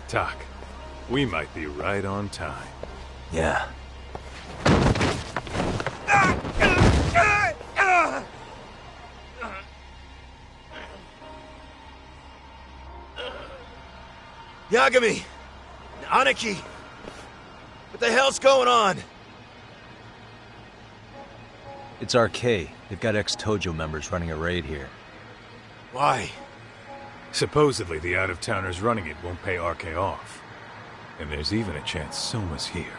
Doc, we might be right on time. Yeah. Yagami! Aniki! What the hell's going on? It's RK. They've got ex-Tojo members running a raid here. Why? Supposedly the out-of-towners running it won't pay RK off. And there's even a chance Soma's here.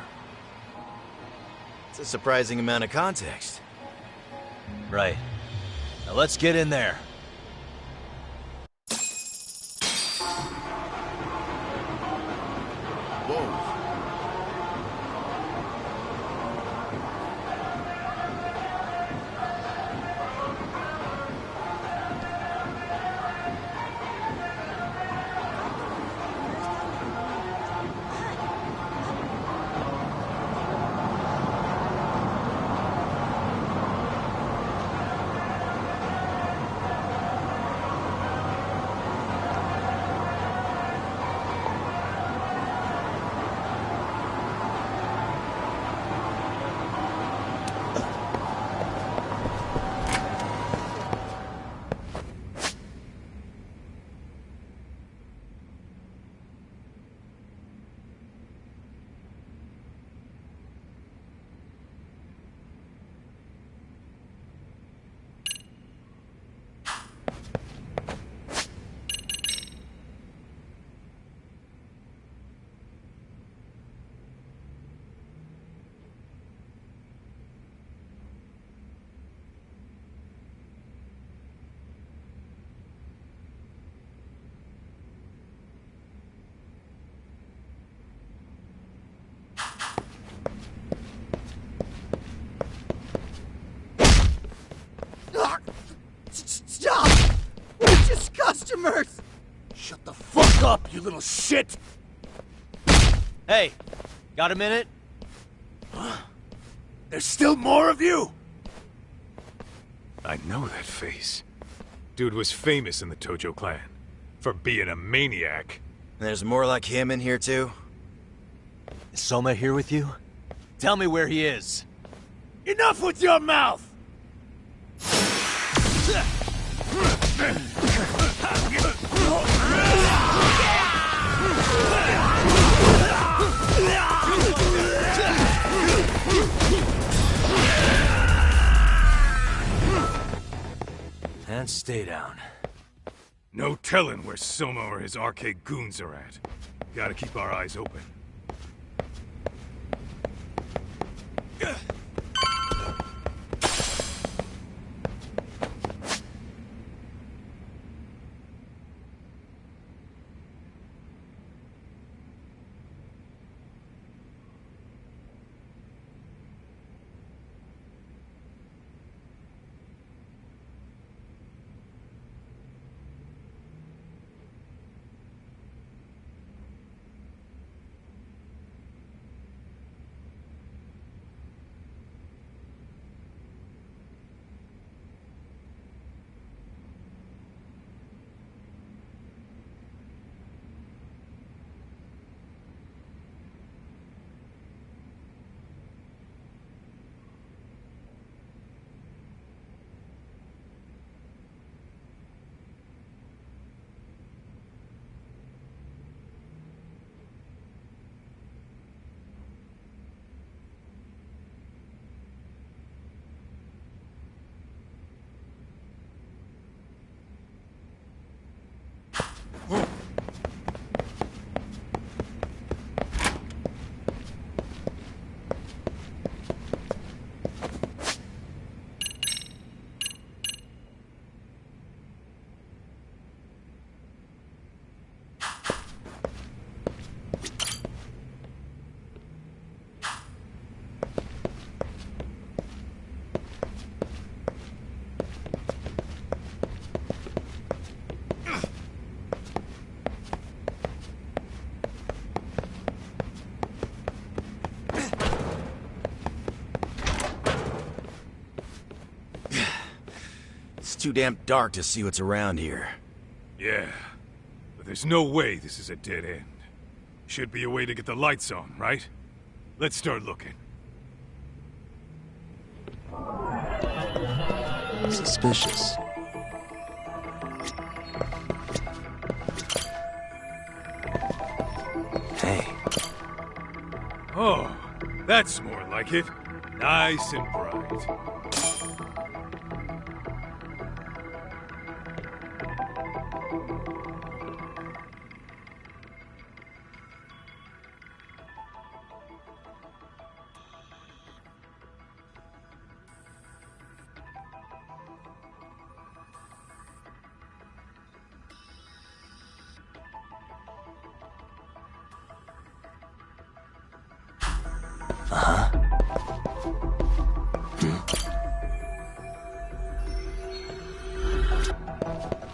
It's a surprising amount of context. Right. Now let's get in there. Whoa. Stop! We're just customers! Shut the fuck up, you little shit! Hey, got a minute? There's still more of you? I know that face. Dude was famous in the Tojo clan. For being a maniac. There's more like him in here too? Is Soma here with you? Tell me where he is. Enough with your mouth! And stay down. No telling where Soma or his RK goons are at. Gotta keep our eyes open. It's too damn dark to see what's around here. Yeah, but there's no way this is a dead end. Should be a way to get the lights on, right? Let's start looking. Suspicious. Hey. Oh, that's more like it. Nice and bright.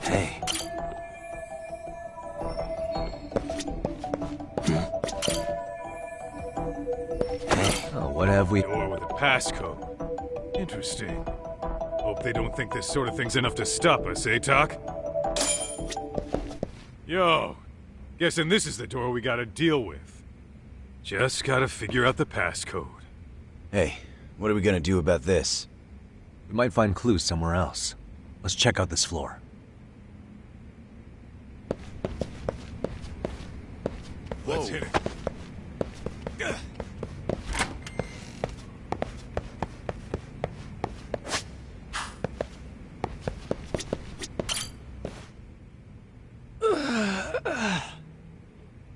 Hey. Hey. Oh, what have we... Door with a passcode. Interesting. Hope they don't think this sort of thing's enough to stop us, eh, Doc? Yo, guessing this is the door we gotta deal with. Just gotta figure out the passcode. Hey, what are we gonna do about this? We might find clues somewhere else. Let's check out this floor. Let's hit it.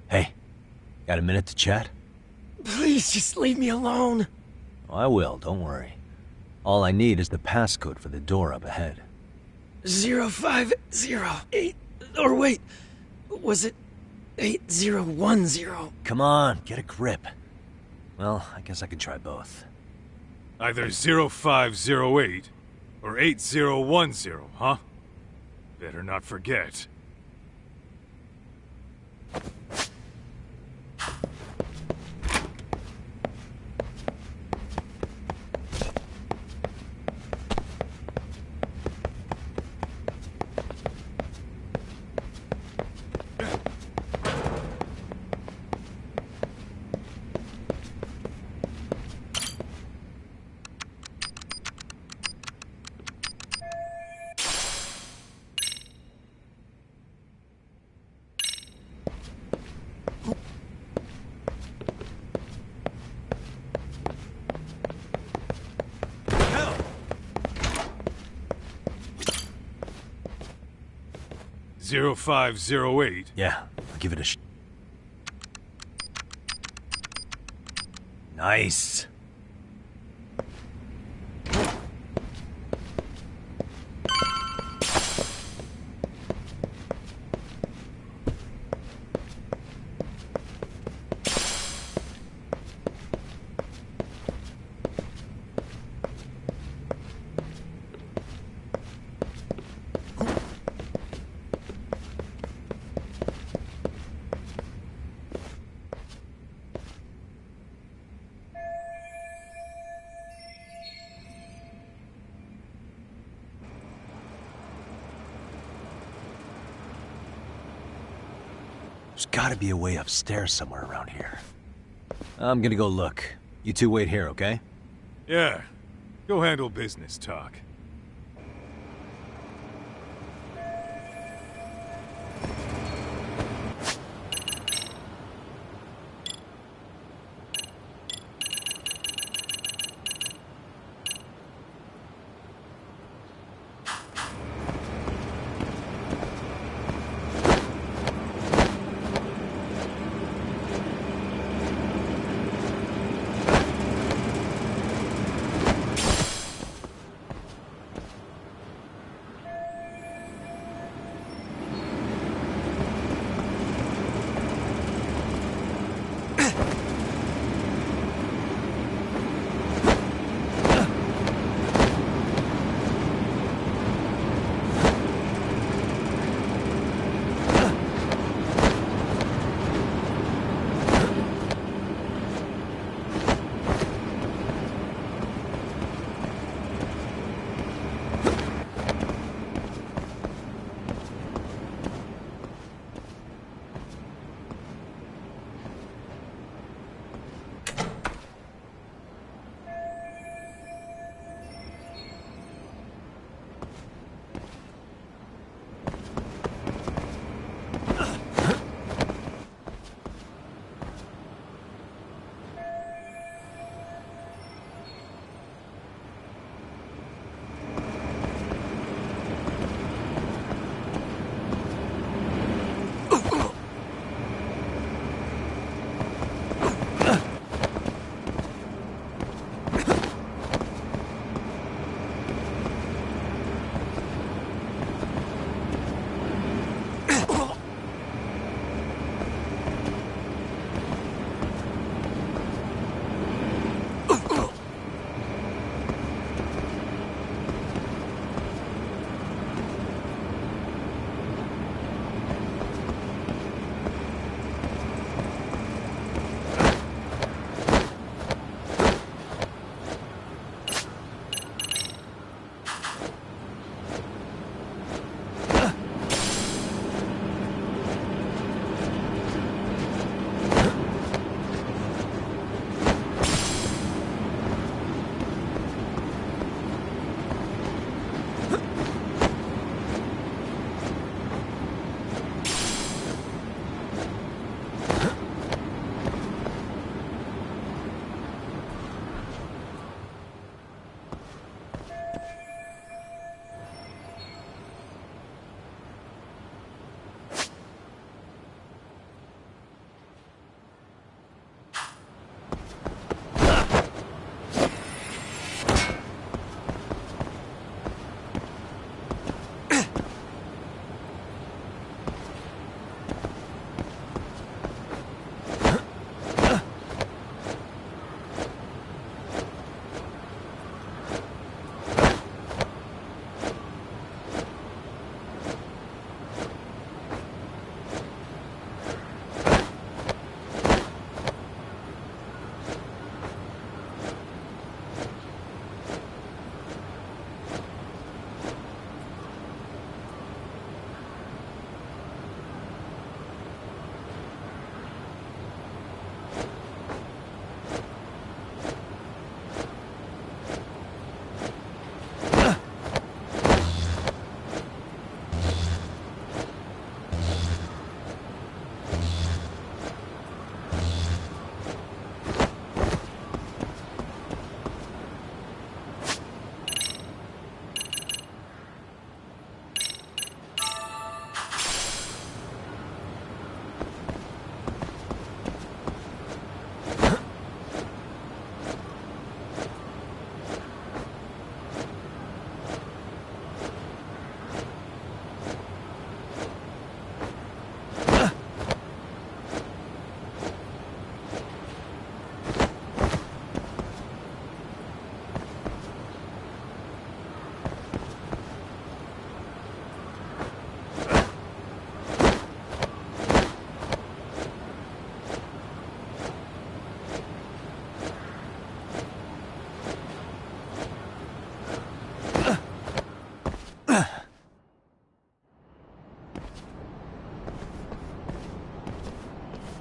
Hey, got a minute to chat? Please just leave me alone. Oh, I will, don't worry. All I need is the passcode for the door up ahead. 0508. Or wait, was it 8010? Come on, get a grip. Well, I guess I can try both. Either 0508 or 8010, huh? Better not forget. Hell! 0508. Yeah, I'll give it a Nice. There's gotta be a way upstairs somewhere around here. I'm gonna go look. You two wait here, okay? Yeah. Go handle business, Talk.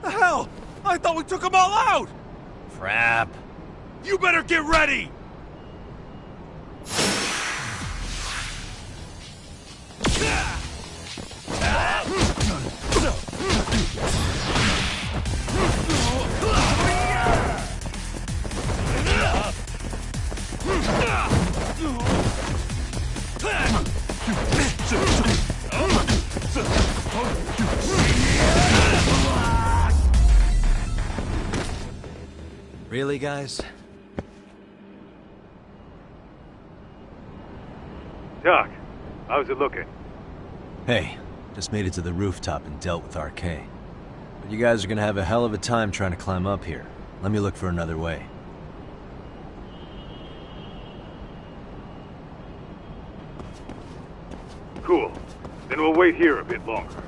The hell? I thought we took them all out! Crap. You better get ready! Really, guys? Doc, how's it looking? Hey, just made it to the rooftop and dealt with RK. But you guys are gonna have a hell of a time trying to climb up here. Let me look for another way. Cool. Then we'll wait here a bit longer.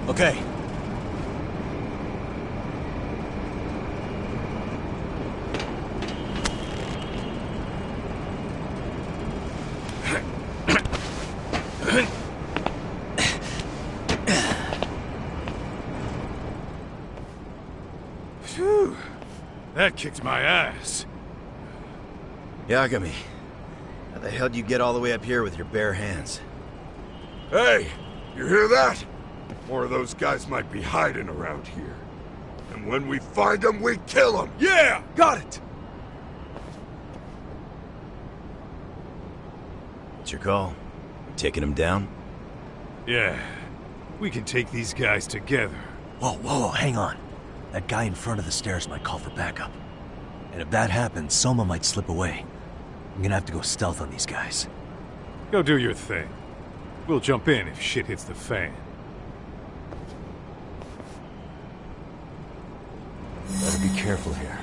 Okay. Phew. That kicked my ass. Yagami, how the hell do you get all the way up here with your bare hands? Hey, you hear that? More of those guys might be hiding around here. And when we find them, we kill them! Yeah! Got it! What's your call? Taking them down? Yeah. We can take these guys together. Whoa, hang on. That guy in front of the stairs might call for backup. And if that happens, Soma might slip away. I'm gonna have to go stealth on these guys. Go do your thing. We'll jump in if shit hits the fan. Better be careful here.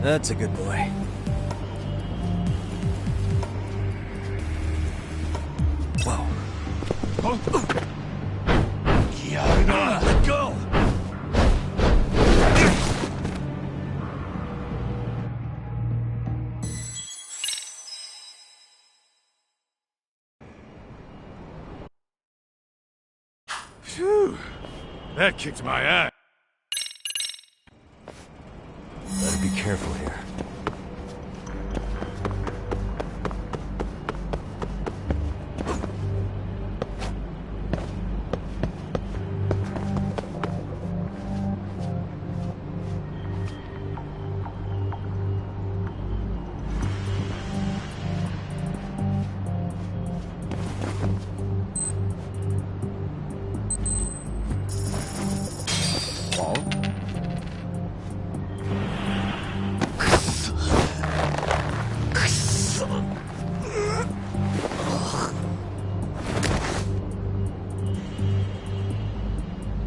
That's a good boy. Whoa. Let go! Phew. That kicked my ass. Better be careful here.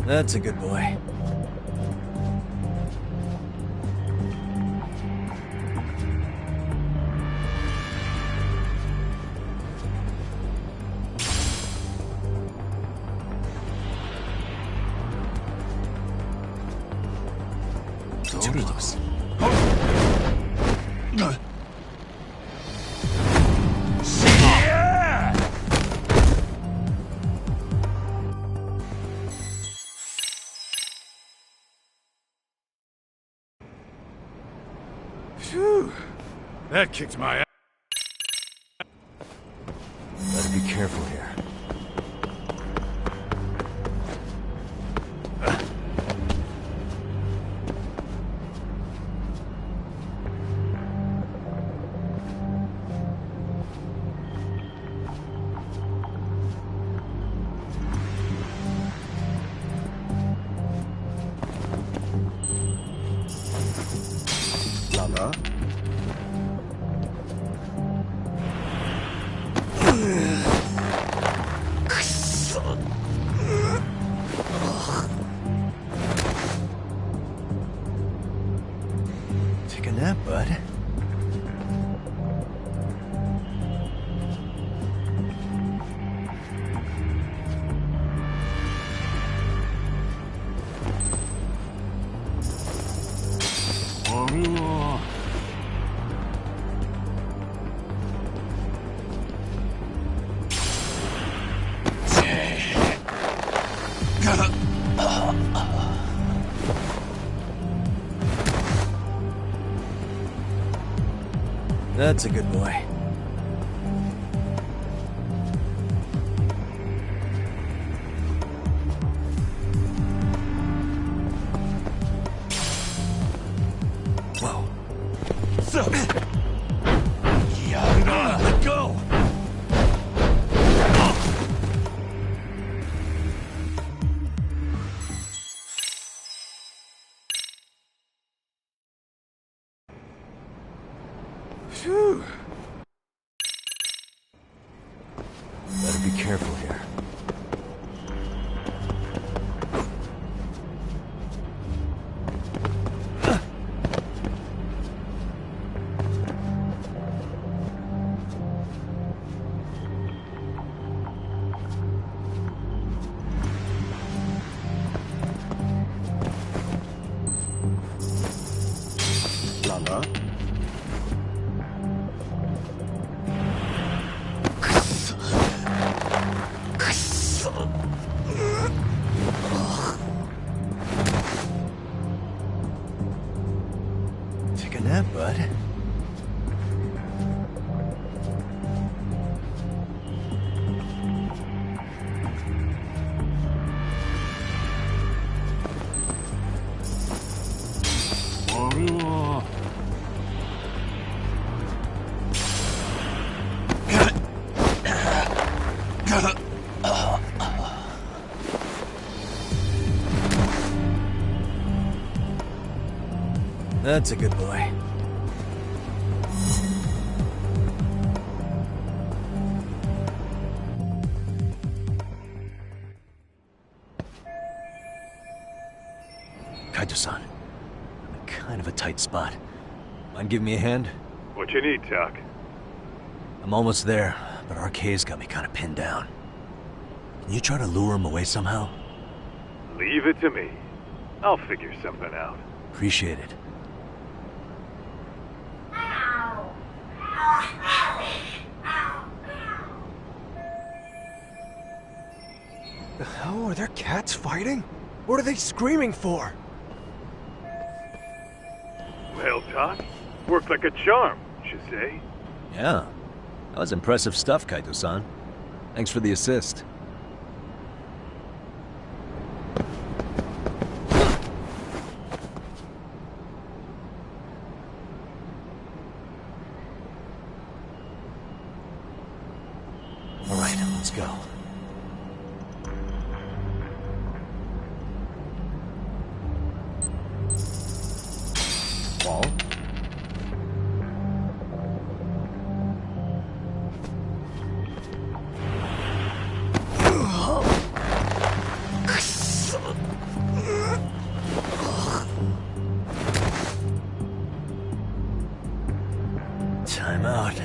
That's a good boy. too close. Phew. That kicked my ass. Better be careful here. Lava. Take a nap, bud. That's a good boy. Whoa. Let go! Phew. Better be careful here. Lava. Take a nap, bud. That's a good boy. Kaito-san, I'm in kind of a tight spot. Mind giving me a hand? What you need, Tuck? I'm almost there, but RK's got me kind of pinned down. Can you try to lure him away somehow? Leave it to me. I'll figure something out. Appreciate it. The hell? Are there cats fighting? What are they screaming for? Well, Tuck, worked like a charm, you say? Yeah, that was impressive stuff, Kaito-san. Thanks for the assist. All right, let's go. Wall. Time out.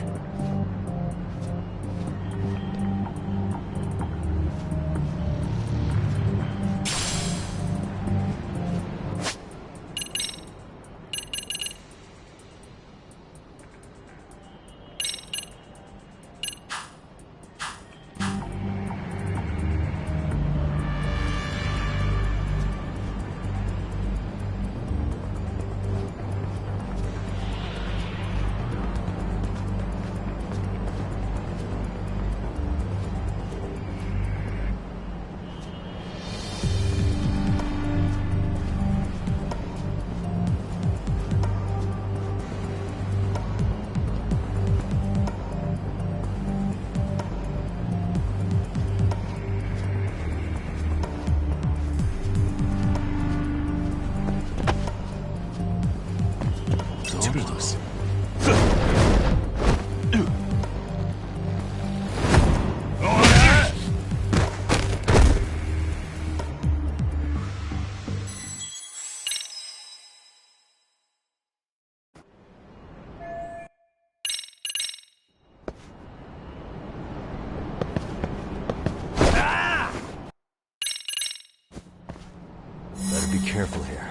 careful here.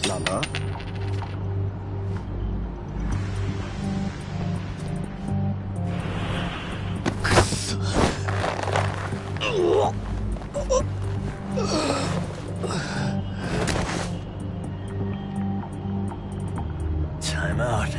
Lala? Time out.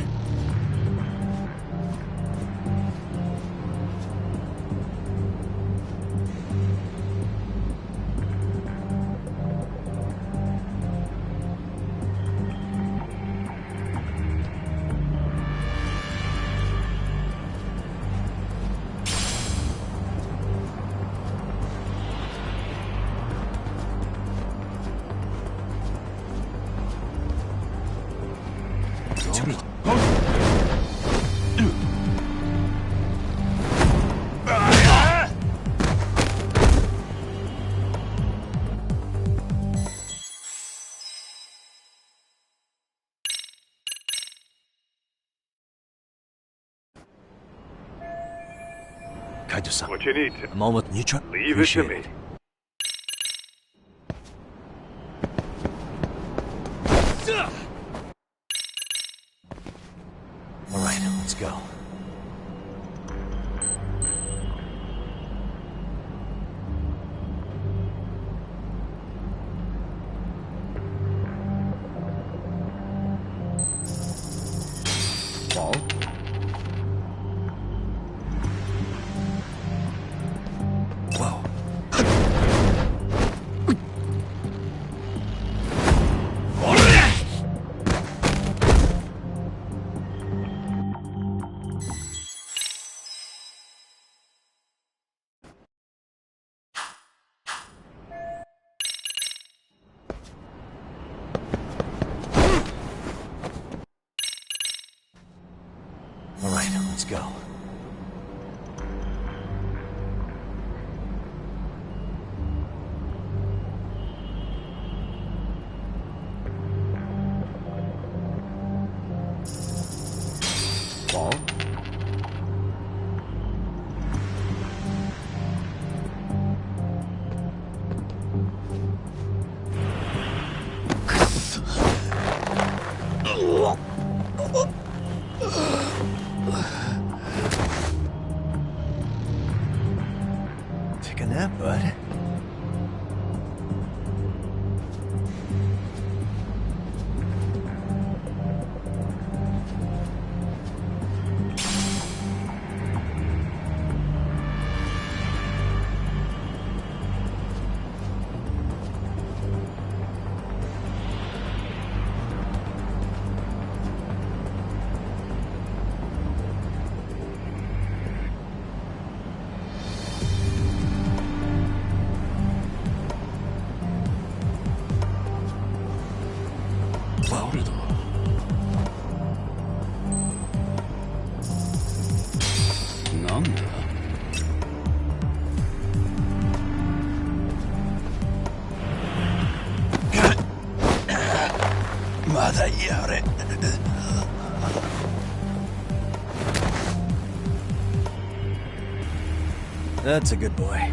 Kaito-san, What you need? I'm almost neutral. Leave it to me. All right, let's go. Ball. Whoa. All right, let's go. Ball. Take a nap, bud. That's a good boy.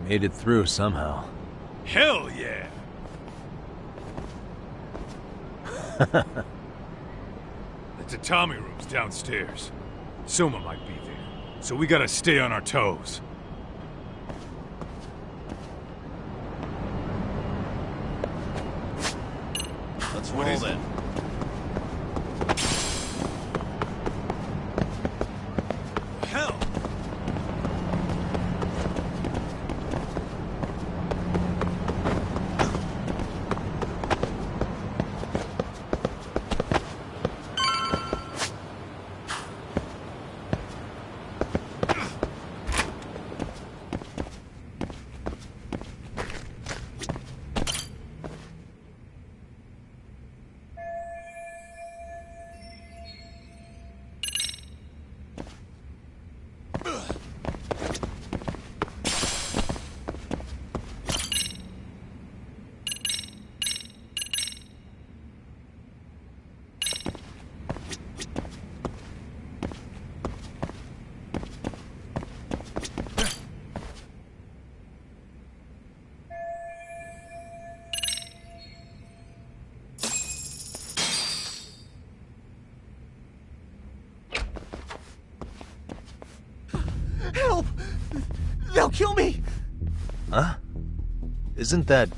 Made it through somehow. Hell yeah! The tatami room's downstairs. Soma might be there, so we gotta stay on our toes. Let's roll then. Hell! They'll kill me! Huh? Isn't that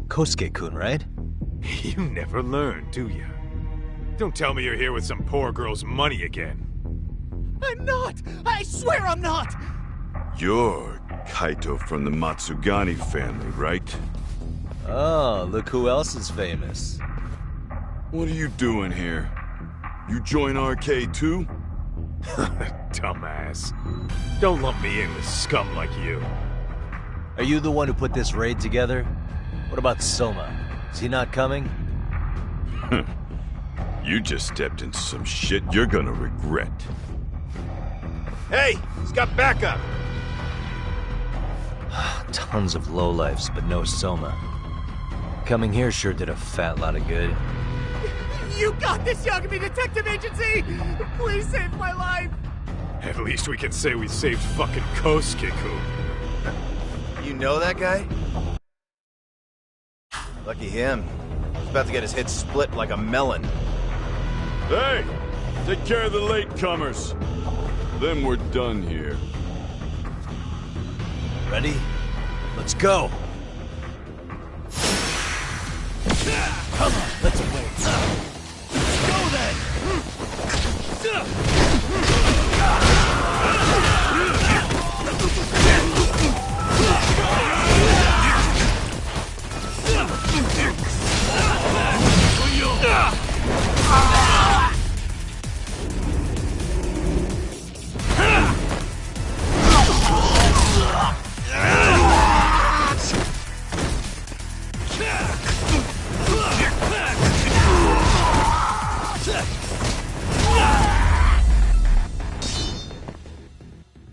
Kosuke-kun, right? You never learn, do you? Don't tell me you're here with some poor girl's money again. I'm not! I swear I'm not! You're Kaito from the Matsugani family, right? Oh, look who else is famous. What are you doing here? You join RK too? Dumbass. Don't lump me in with scum like you. Are you the one who put this raid together? What about Soma? Is he not coming? You just stepped into some shit you're gonna regret. Hey, he's got backup. Tons of lowlifes, but no Soma. Coming here sure did a fat lot of good. You got this, Yagami Detective Agency! Please save my life! At least we can say we saved fucking Kosuke-kun. You know that guy? Lucky him. He's about to get his head split like a melon. Hey! Take care of the latecomers. Then we're done here. Ready? Let's go! Come on, let's wait. Let's go then!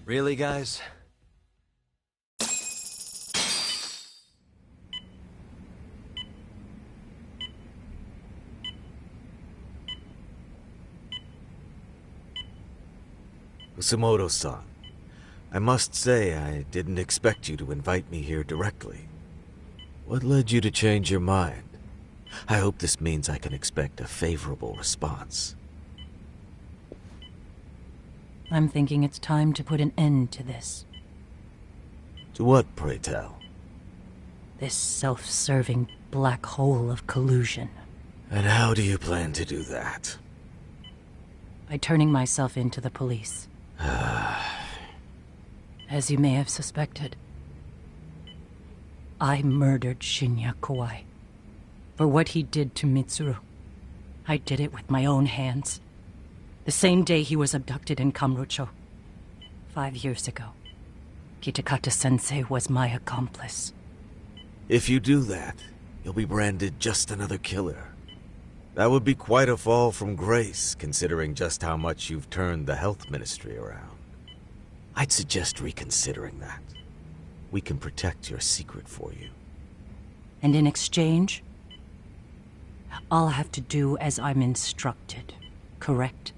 Really, guys? Kusumoto-san, I must say I didn't expect you to invite me here directly. What led you to change your mind? I hope this means I can expect a favorable response. I'm thinking it's time to put an end to this. To what, pray tell? This self-serving black hole of collusion. And how do you plan to do that? By turning myself into the police. As you may have suspected, I murdered Shinya Kawai. For what he did to Mitsuru. I did it with my own hands. The same day he was abducted in Kamurocho. 5 years ago. Kitakata-sensei was my accomplice. If you do that, you'll be branded just another killer. That would be quite a fall from grace, considering just how much you've turned the health ministry around. I'd suggest reconsidering that. We can protect your secret for you. And in exchange, I'll have to do as I'm instructed, correct?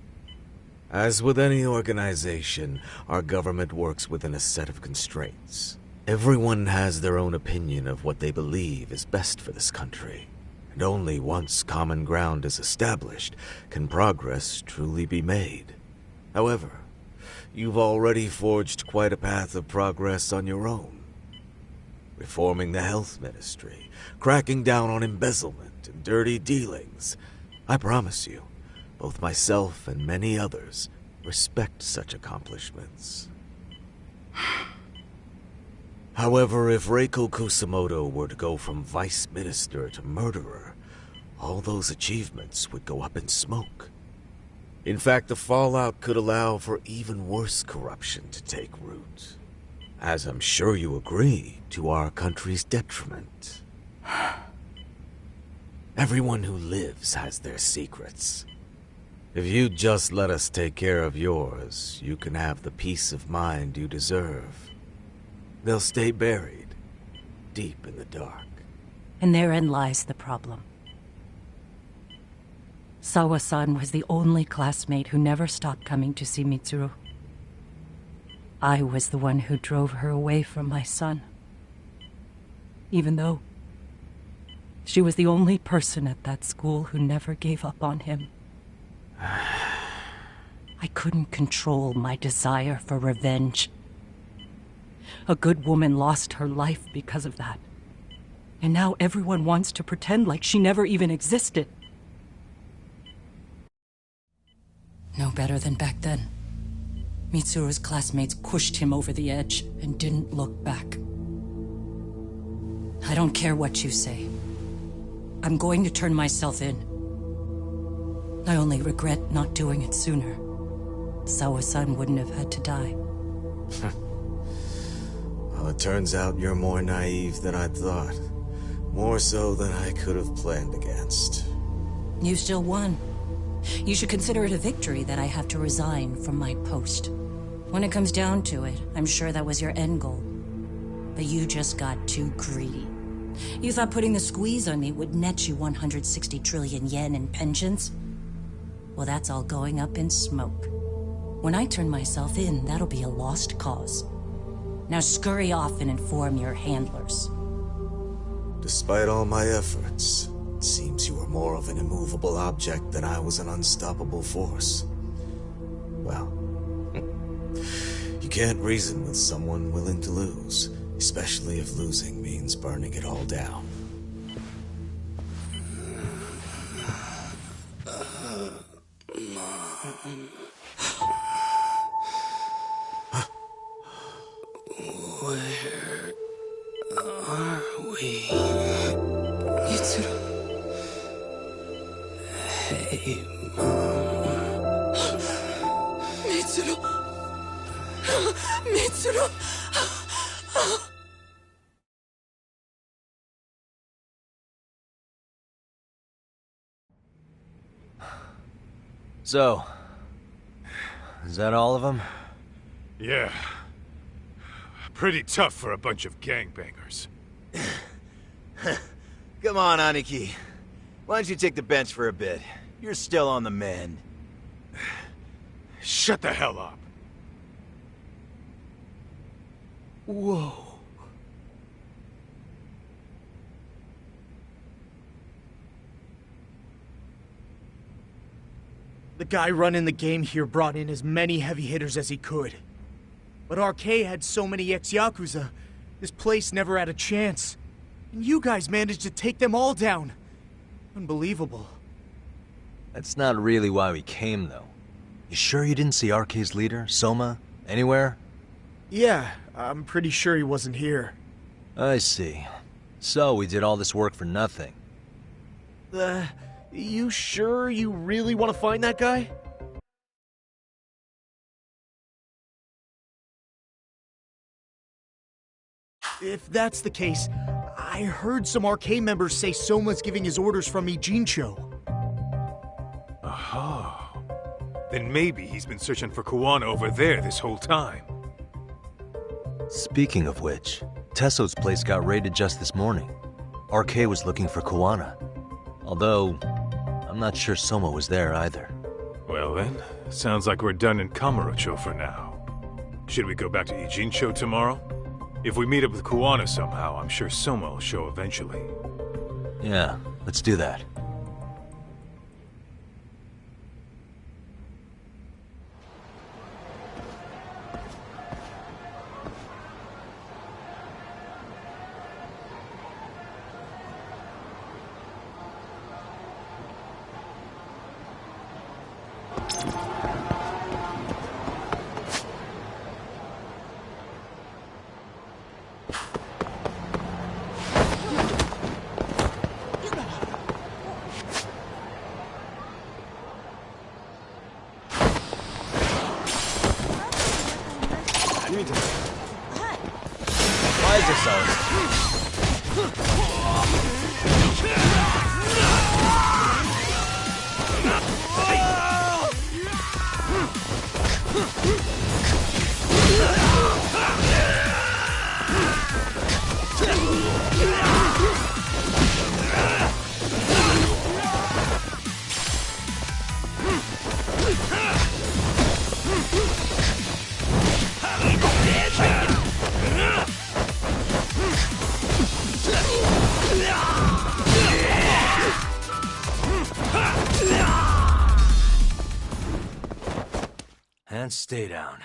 As with any organization, our government works within a set of constraints. Everyone has their own opinion of what they believe is best for this country. And only once common ground is established can progress truly be made. However, you've already forged quite a path of progress on your own. Reforming the health ministry, cracking down on embezzlement and dirty dealings. I promise you, both myself and many others respect such accomplishments. However, if Reiko Kusumoto were to go from vice minister to murderer, all those achievements would go up in smoke. In fact, the fallout could allow for even worse corruption to take root. As I'm sure you agree, to our country's detriment. Everyone who lives has their secrets. If you'd just let us take care of yours, you can have the peace of mind you deserve. They'll stay buried, deep in the dark. And therein lies the problem. Sawa-san was the only classmate who never stopped coming to see Mitsuru. I was the one who drove her away from my son. Even though she was the only person at that school who never gave up on him. I couldn't control my desire for revenge. A good woman lost her life because of that. And now everyone wants to pretend like she never even existed. No better than back then. Mitsuru's classmates pushed him over the edge and didn't look back. I don't care what you say. I'm going to turn myself in. I only regret not doing it sooner. Sawa-san wouldn't have had to die. Well, it turns out you're more naive than I thought. More so than I could have planned against. You still won. You should consider it a victory that I have to resign from my post. When it comes down to it, I'm sure that was your end goal. But you just got too greedy. You thought putting the squeeze on me would net you 160 trillion yen in pensions? Well, that's all going up in smoke. When I turn myself in, that'll be a lost cause. Now scurry off and inform your handlers. Despite all my efforts, it seems you were more of an immovable object than I was an unstoppable force. Well, you can't reason with someone willing to lose, especially if losing means burning it all down. Where are we? Mitsuru. Hey, Mom. Mitsuru. Mitsuru. So, is that all of them? Yeah. Pretty tough for a bunch of gangbangers. Come on, Aniki. Why don't you take the bench for a bit? You're still on the mend. Shut the hell up. Whoa. The guy running the game here brought in as many heavy hitters as he could. But RK had so many ex-Yakuza, this place never had a chance. And you guys managed to take them all down. Unbelievable. That's not really why we came, though. You sure you didn't see RK's leader, Soma, anywhere? Yeah, I'm pretty sure he wasn't here. I see. So we did all this work for nothing. You sure you really want to find that guy? If that's the case, I heard some RK members say Soma's giving his orders from Ijincho. Oh. Then maybe he's been searching for Kuwana over there this whole time. Speaking of which, Tesso's place got raided just this morning. RK was looking for Kuwana. Although, I'm not sure Soma was there either. Well then, sounds like we're done in Kamurocho for now. Should we go back to Ijincho tomorrow? If we meet up with Kuwana somehow, I'm sure Soma will show eventually. Yeah, let's do that. Why is this so? And stay down.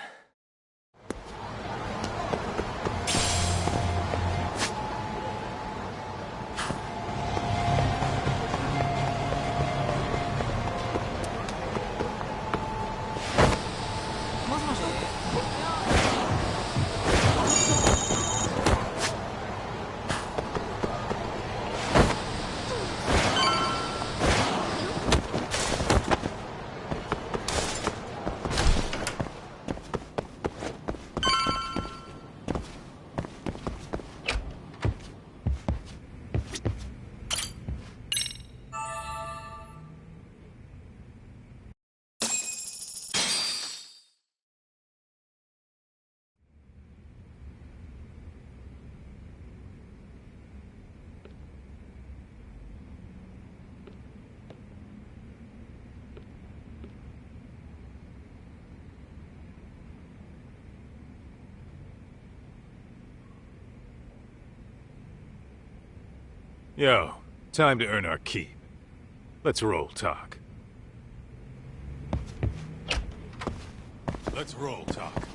Yo, time to earn our keep. Let's roll, Talk. Let's roll, Talk.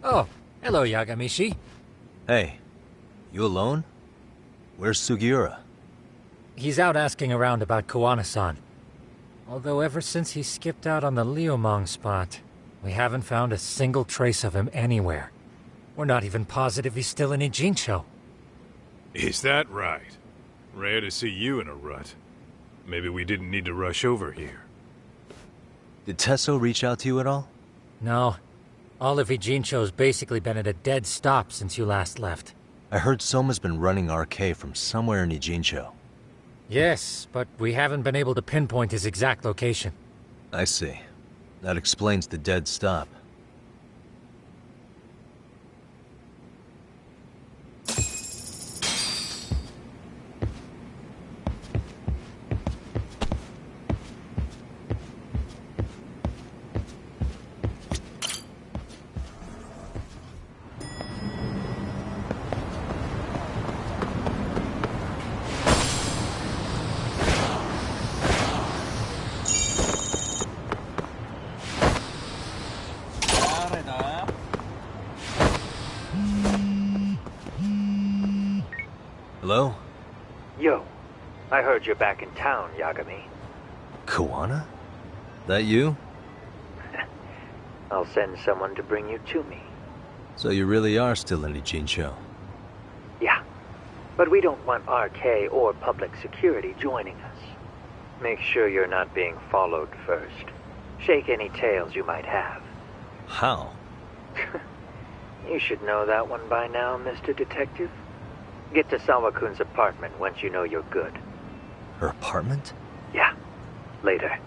Oh, hello, Yagamishi. Hey, you alone? Where's Sugiura? He's out asking around about Kuwana-san. Although ever since he skipped out on the Liumang spot, we haven't found a single trace of him anywhere. We're not even positive he's still in Ijincho. Is that right? Rare to see you in a rut. Maybe we didn't need to rush over here. Did Tesso reach out to you at all? No. All of Ijincho's basically been at a dead stop since you last left. I heard Soma's been running RK from somewhere in Ijincho. Yes, but we haven't been able to pinpoint his exact location. I see. That explains the dead stop. Hello? Yo, I heard you're back in town, Yagami. Kuwana? That you? I'll send someone to bring you to me. So you really are still in Ijincho? Yeah, but we don't want RK or public security joining us. Make sure you're not being followed first. Shake any tails you might have. How? You should know that one by now, Mr. Detective. Get to Sawa-kun's apartment once you know you're good. Her apartment? Yeah, later.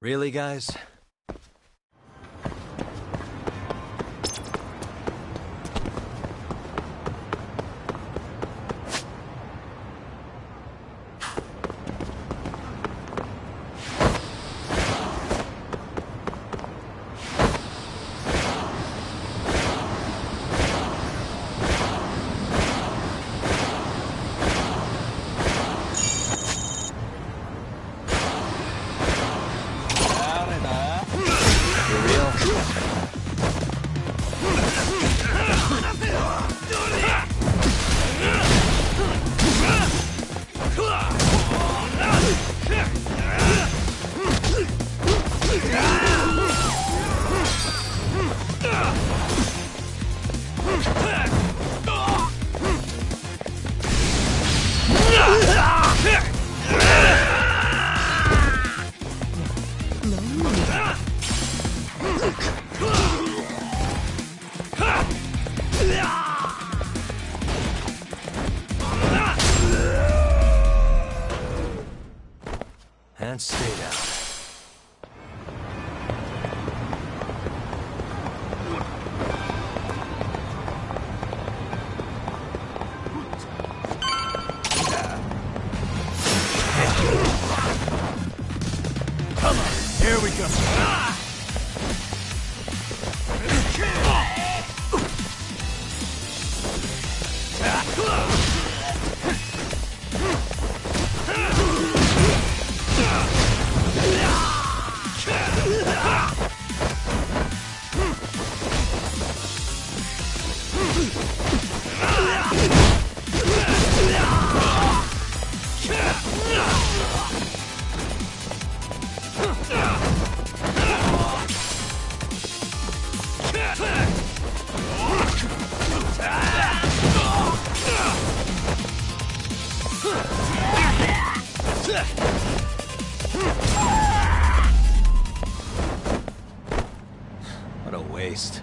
Really, guys? and stay down. Here we go. What a waste.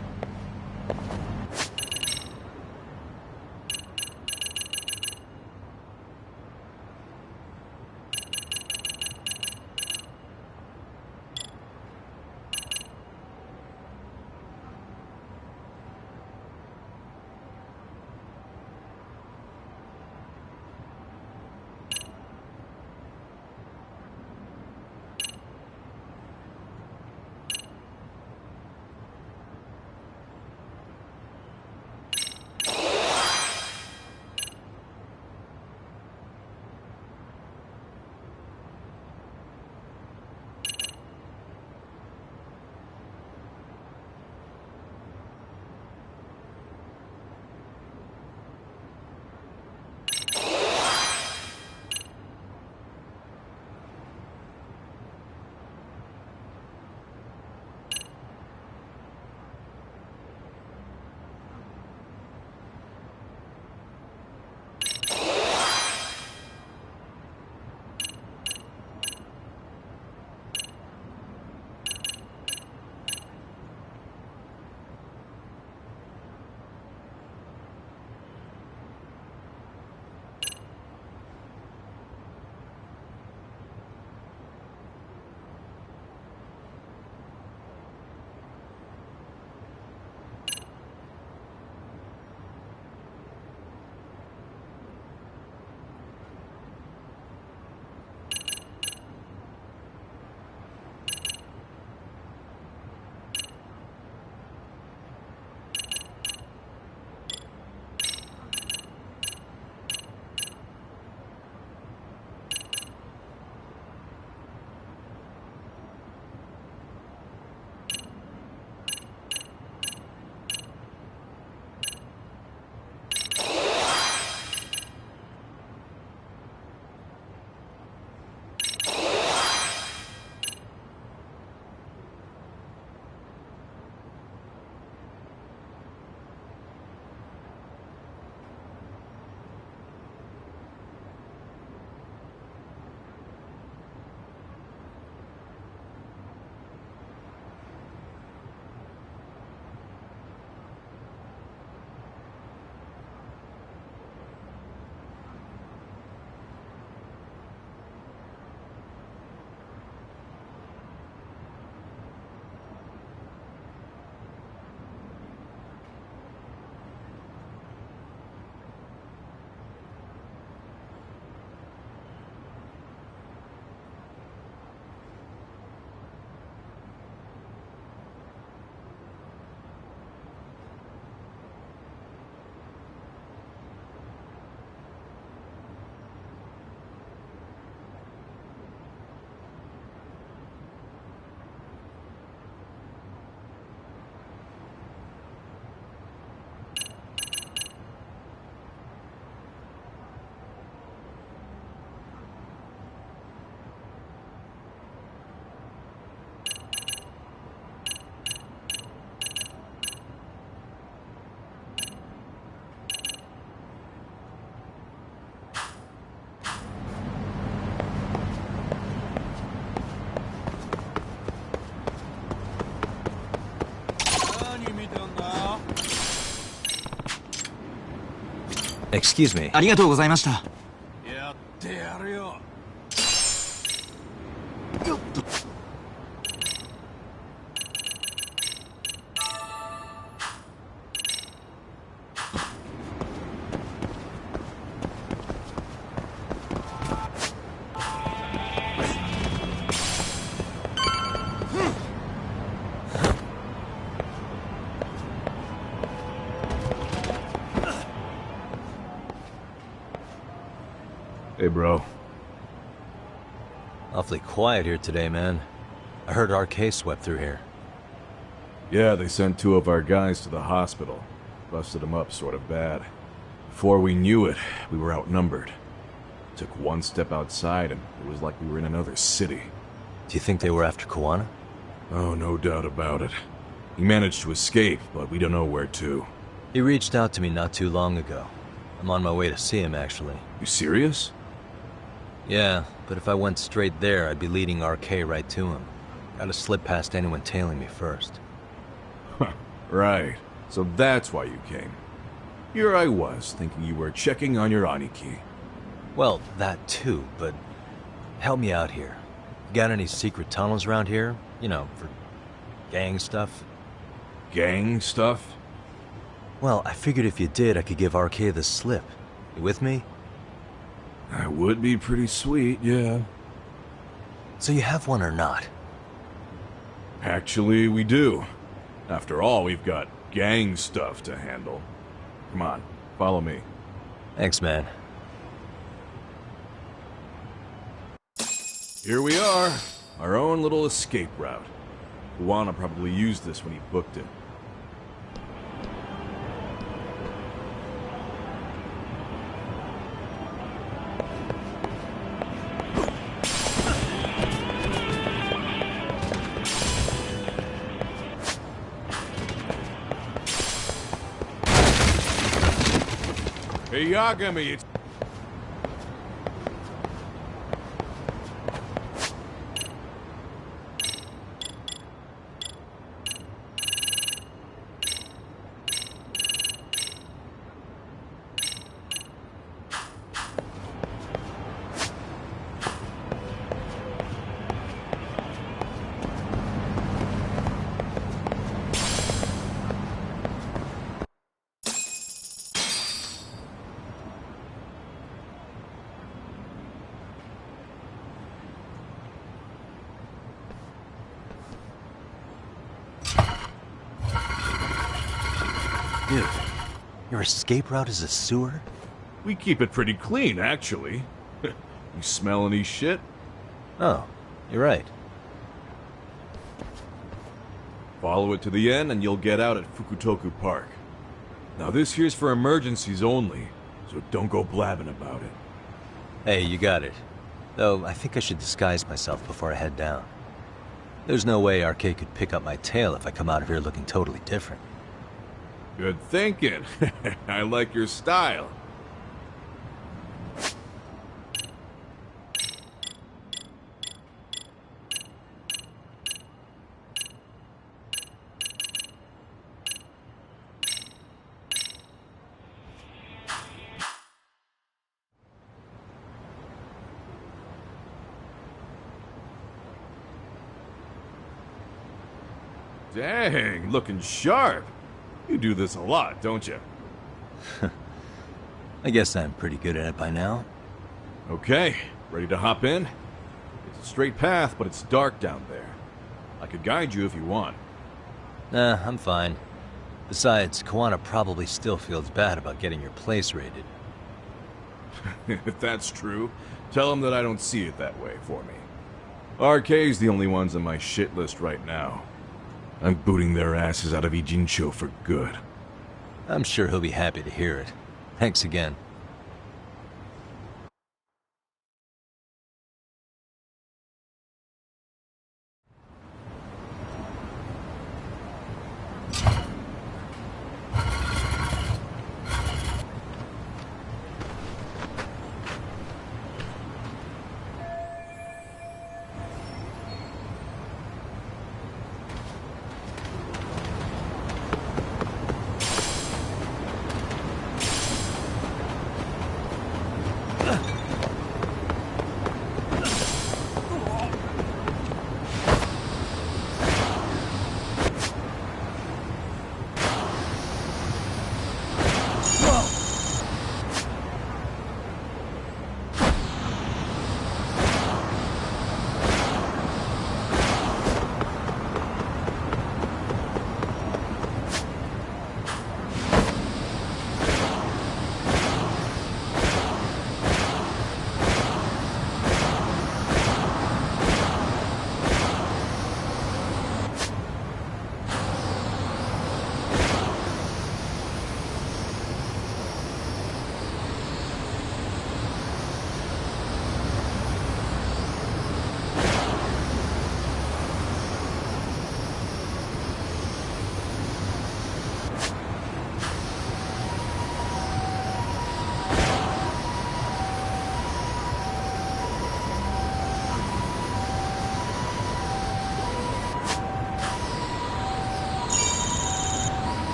Excuse me. ありがとうございました。やってやるよ。Hey, bro. Awfully quiet here today, man. I heard RK swept through here. Yeah, they sent 2 of our guys to the hospital. Busted them up sort of bad. Before we knew it, we were outnumbered. Took one step outside and it was like we were in another city. Do you think they were after Kuwana? Oh, no doubt about it. He managed to escape, but we don't know where to. He reached out to me not too long ago. I'm on my way to see him, actually. You serious? Yeah, but if I went straight there, I'd be leading RK right to him. Gotta slip past anyone tailing me first. Huh, right. So that's why you came. Here I was, thinking you were checking on your Aniki. Well, that too, but help me out here. You got any secret tunnels around here? You know, for gang stuff? Gang stuff? Well, I figured if you did, I could give RK the slip. You with me? That would be pretty sweet, yeah. So you have one or not? Actually, we do. After all, we've got gang stuff to handle. Come on, follow me. Thanks, man. Here we are. Our own little escape route. Kuwana probably used this when he booked it. Hey, Yagami, it's... Dude, your escape route is a sewer? We keep it pretty clean, actually. You smell any shit? Oh, you're right. Follow it to the end and you'll get out at Fukutoku Park. Now this here's for emergencies only, so don't go blabbing about it. Hey, you got it. Though, I think I should disguise myself before I head down. There's no way RK could pick up my tail if I come out of here looking totally different. Good thinking. I like your style. Dang, looking sharp. You do this a lot, don't you? I guess I'm pretty good at it by now. Okay, ready to hop in? It's a straight path, but it's dark down there. I could guide you if you want. Nah, I'm fine. Besides, Kuwana probably still feels bad about getting your place raided. If that's true, tell him that I don't see it that way for me. RK's the only ones on my shit list right now. I'm booting their asses out of Ijincho for good. I'm sure he'll be happy to hear it. Thanks again.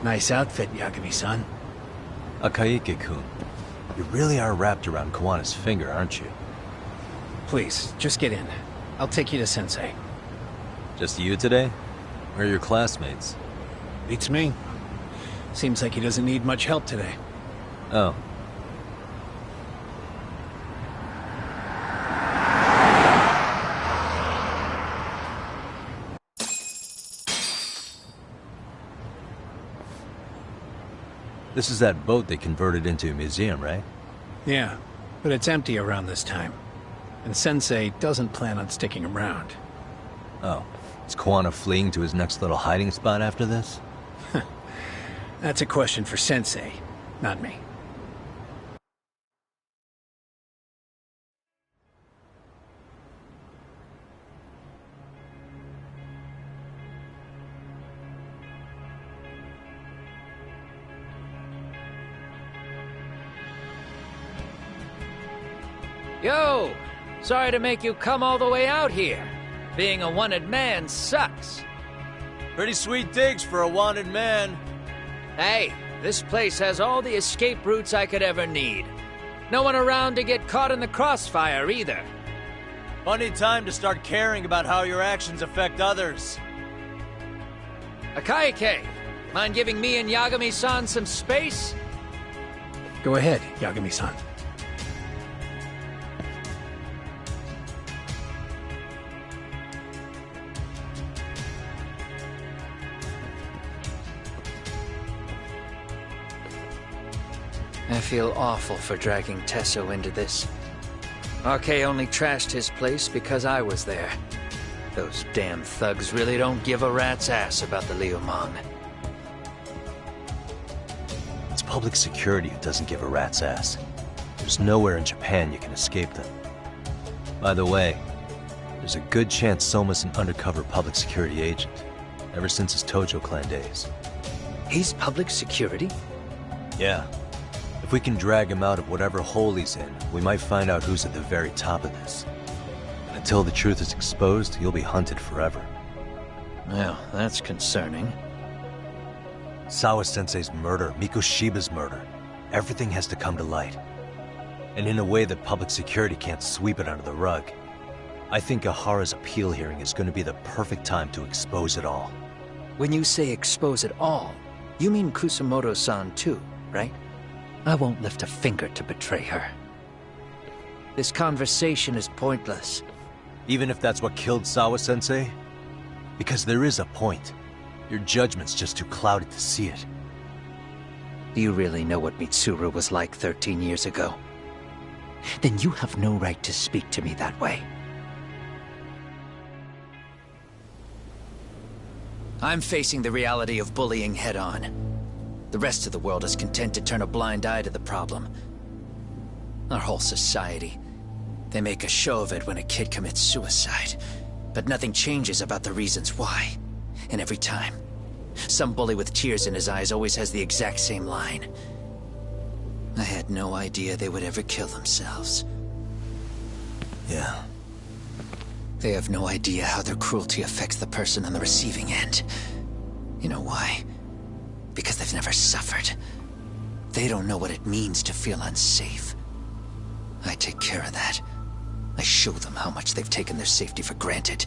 Nice outfit, Yagami-san. Akaike-kun, you really are wrapped around Kawana's finger, aren't you? Please, just get in. I'll take you to Sensei. Just you today? Where are your classmates? Beats me. Seems like he doesn't need much help today. Oh. This is that boat they converted into a museum, right? Yeah, but it's empty around this time. And Sensei doesn't plan on sticking around. Oh. Is Kawana fleeing to his next little hiding spot after this? That's a question for Sensei, not me. Yo! Sorry to make you come all the way out here. Being a wanted man sucks. Pretty sweet digs for a wanted man. Hey, this place has all the escape routes I could ever need. No one around to get caught in the crossfire either. Funny time to start caring about how your actions affect others. Akaike, mind giving me and Yagami-san some space? Go ahead, Yagami-san. I feel awful for dragging Tesso into this. RK only trashed his place because I was there. Those damn thugs really don't give a rat's ass about the Liumang. It's public security who doesn't give a rat's ass. There's nowhere in Japan you can escape them. By the way, there's a good chance Soma's an undercover public security agent, ever since his Tojo clan days. He's public security? Yeah. If we can drag him out of whatever hole he's in, we might find out who's at the very top of this. And until the truth is exposed, he'll be hunted forever. Well, that's concerning. Sawa-sensei's murder, Mikoshiba's murder, everything has to come to light. And in a way that public security can't sweep it under the rug. I think Ahara's appeal hearing is going to be the perfect time to expose it all. When you say expose it all, you mean Kusamoto-san too, right? I won't lift a finger to betray her. This conversation is pointless. Even if that's what killed Sawa-sensei? Because there is a point. Your judgment's just too clouded to see it. Do you really know what Mitsuru was like 13 years ago? Then you have no right to speak to me that way. I'm facing the reality of bullying head-on. The rest of the world is content to turn a blind eye to the problem. Our whole society. They make a show of it when a kid commits suicide. But nothing changes about the reasons why. And every time, some bully with tears in his eyes always has the exact same line. I had no idea they would ever kill themselves. Yeah. They have no idea how their cruelty affects the person on the receiving end. You know why? Because they've never suffered. They don't know what it means to feel unsafe. I take care of that. I show them how much they've taken their safety for granted.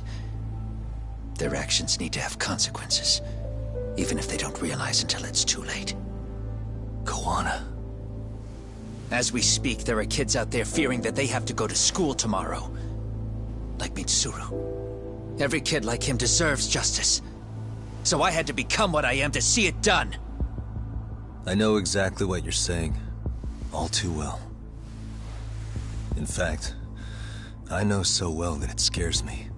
Their actions need to have consequences, even if they don't realize until it's too late. Kawana. As we speak, there are kids out there fearing that they have to go to school tomorrow. Like Mitsuru. Every kid like him deserves justice. So I had to become what I am to see it done. I know exactly what you're saying. All too well. In fact, I know so well that it scares me.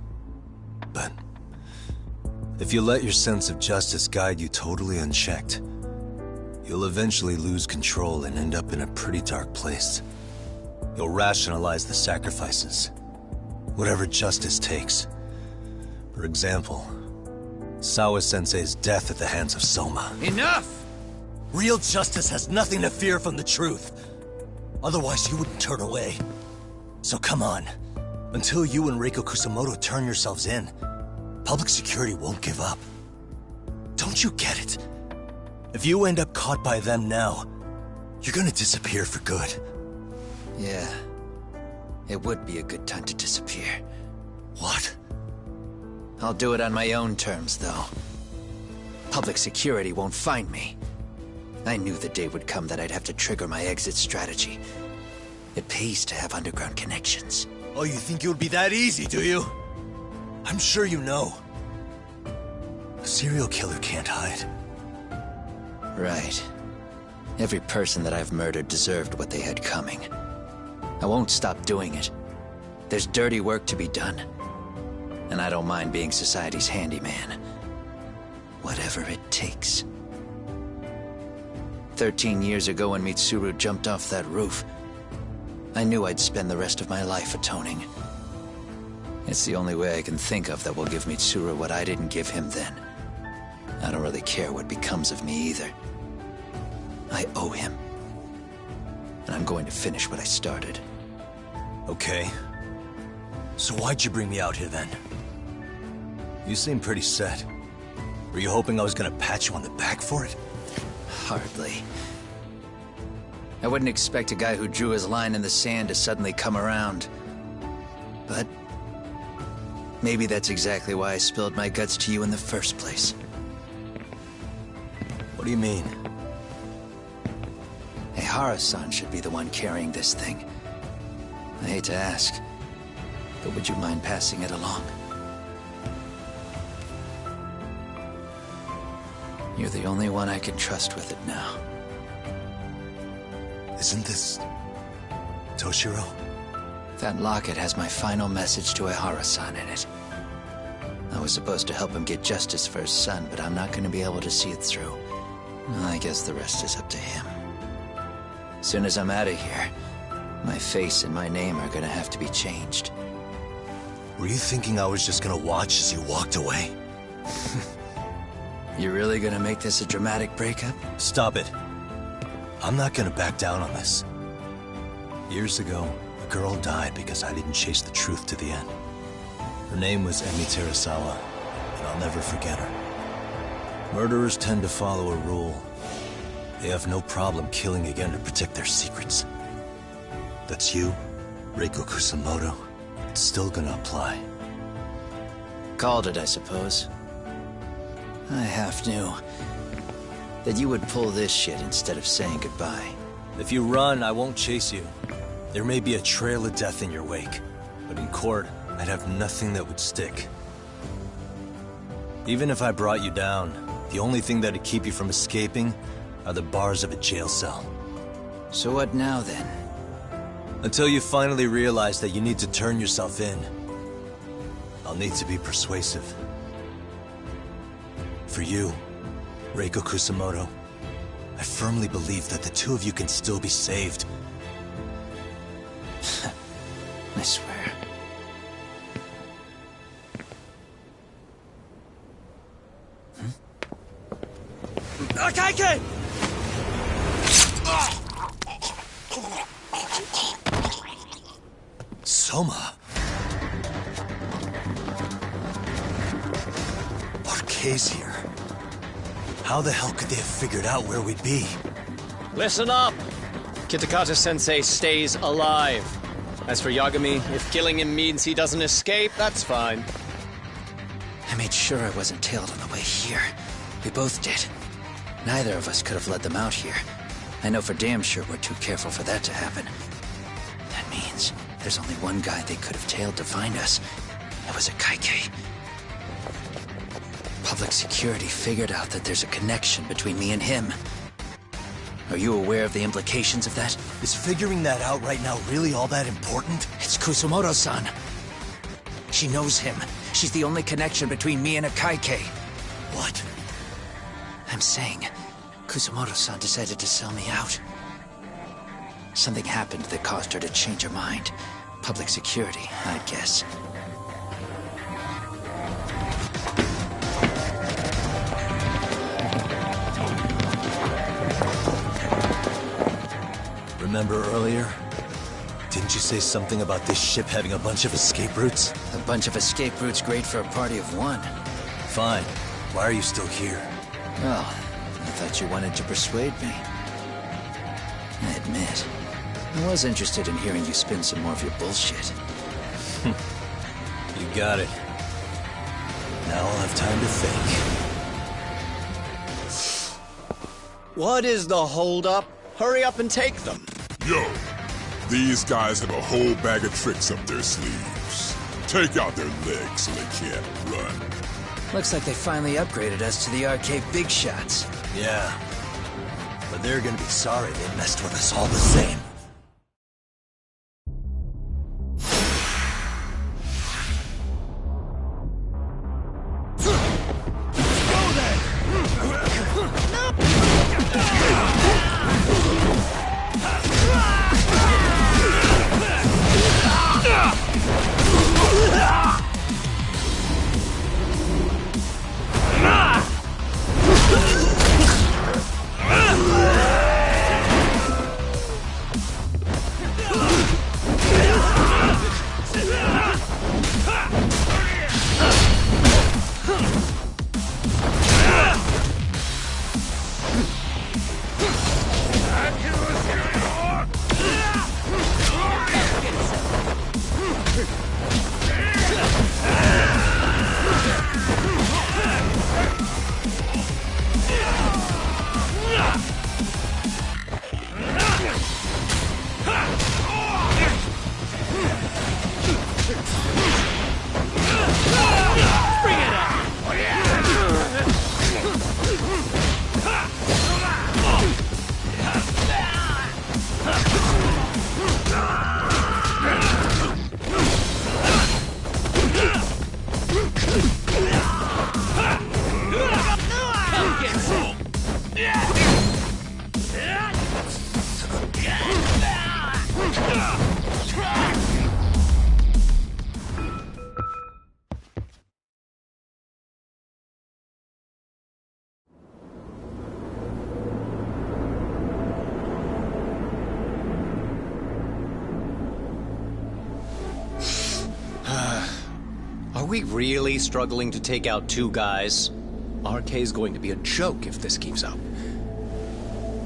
But if you let your sense of justice guide you totally unchecked, you'll eventually lose control and end up in a pretty dark place. You'll rationalize the sacrifices. Whatever justice takes. For example, Sawa-sensei's death at the hands of Soma. Enough! Real justice has nothing to fear from the truth. Otherwise, you wouldn't turn away. So come on. Until you and Reiko Kusamoto turn yourselves in, public security won't give up. Don't you get it? If you end up caught by them now, you're gonna disappear for good. Yeah. It would be a good time to disappear. What? I'll do it on my own terms, though. Public security won't find me. I knew the day would come that I'd have to trigger my exit strategy. It pays to have underground connections. Oh, you think it would be that easy, do you? I'm sure you know. A serial killer can't hide. Right. Every person that I've murdered deserved what they had coming. I won't stop doing it. There's dirty work to be done. And I don't mind being society's handyman. Whatever it takes. 13 years ago when Mitsuru jumped off that roof, I knew I'd spend the rest of my life atoning. It's the only way I can think of that will give Mitsuru what I didn't give him then. I don't really care what becomes of me either. I owe him. And I'm going to finish what I started. Okay. So why'd you bring me out here then? You seem pretty set. Were you hoping I was gonna pat you on the back for it? Hardly. I wouldn't expect a guy who drew his line in the sand to suddenly come around. But maybe that's exactly why I spilled my guts to you in the first place. What do you mean? Hey, Hara-san should be the one carrying this thing. I hate to ask, but would you mind passing it along? You're the only one I can trust with it now. Isn't this Toshiro? That locket has my final message to Ehara-san in it. I was supposed to help him get justice for his son, but I'm not going to be able to see it through. I guess the rest is up to him. As soon as I'm out of here, my face and my name are going to have to be changed. Were you thinking I was just gonna watch as you walked away? You really gonna make this a dramatic breakup? Stop it. I'm not gonna back down on this. Years ago, a girl died because I didn't chase the truth to the end. Her name was Emi Terasawa, and I'll never forget her. Murderers tend to follow a rule. They have no problem killing again to protect their secrets. That's you, Reiko Kusamoto. It's still gonna apply. Called it, I suppose. I half knew that you would pull this shit instead of saying goodbye. If you run, I won't chase you. There may be a trail of death in your wake, but in court, I'd have nothing that would stick. Even if I brought you down, the only thing that'd keep you from escaping are the bars of a jail cell. So what now, then? Until you finally realize that you need to turn yourself in, I'll need to be persuasive. For you, Reiko Kusamoto, I firmly believe that the two of you can still be saved. I swear. Akaike! Soma. Arcay's here. How the hell could they have figured out where we'd be? Listen up! Kitakata-sensei stays alive. As for Yagami, if killing him means he doesn't escape, that's fine. I made sure I wasn't tailed on the way here. We both did. Neither of us could have led them out here. I know for damn sure we're too careful for that to happen. That means there's only one guy they could have tailed to find us. It was a Kaike. Public security figured out that there's a connection between me and him. Are you aware of the implications of that? Is figuring that out right now really all that important? It's Kusamoto-san. She knows him. She's the only connection between me and a Kaike. What? I'm saying, Kusamoto-san decided to sell me out. Something happened that caused her to change her mind. Public security, I'd guess. Remember earlier? Didn't you say something about this ship having a bunch of escape routes? A bunch of escape routes great for a party of one. Fine. Why are you still here? Well, I thought you wanted to persuade me. I admit, I was interested in hearing you spin some more of your bullshit. You got it. Now I'll have time to think. What is the holdup? Hurry up and take them. Yo, these guys have a whole bag of tricks up their sleeves. Take out their legs so they can't run. Looks like they finally upgraded us to the arcade big shots. Yeah. But they're gonna be sorry they messed with us all the same. Are we really struggling to take out two guys? RK's going to be a joke if this keeps up.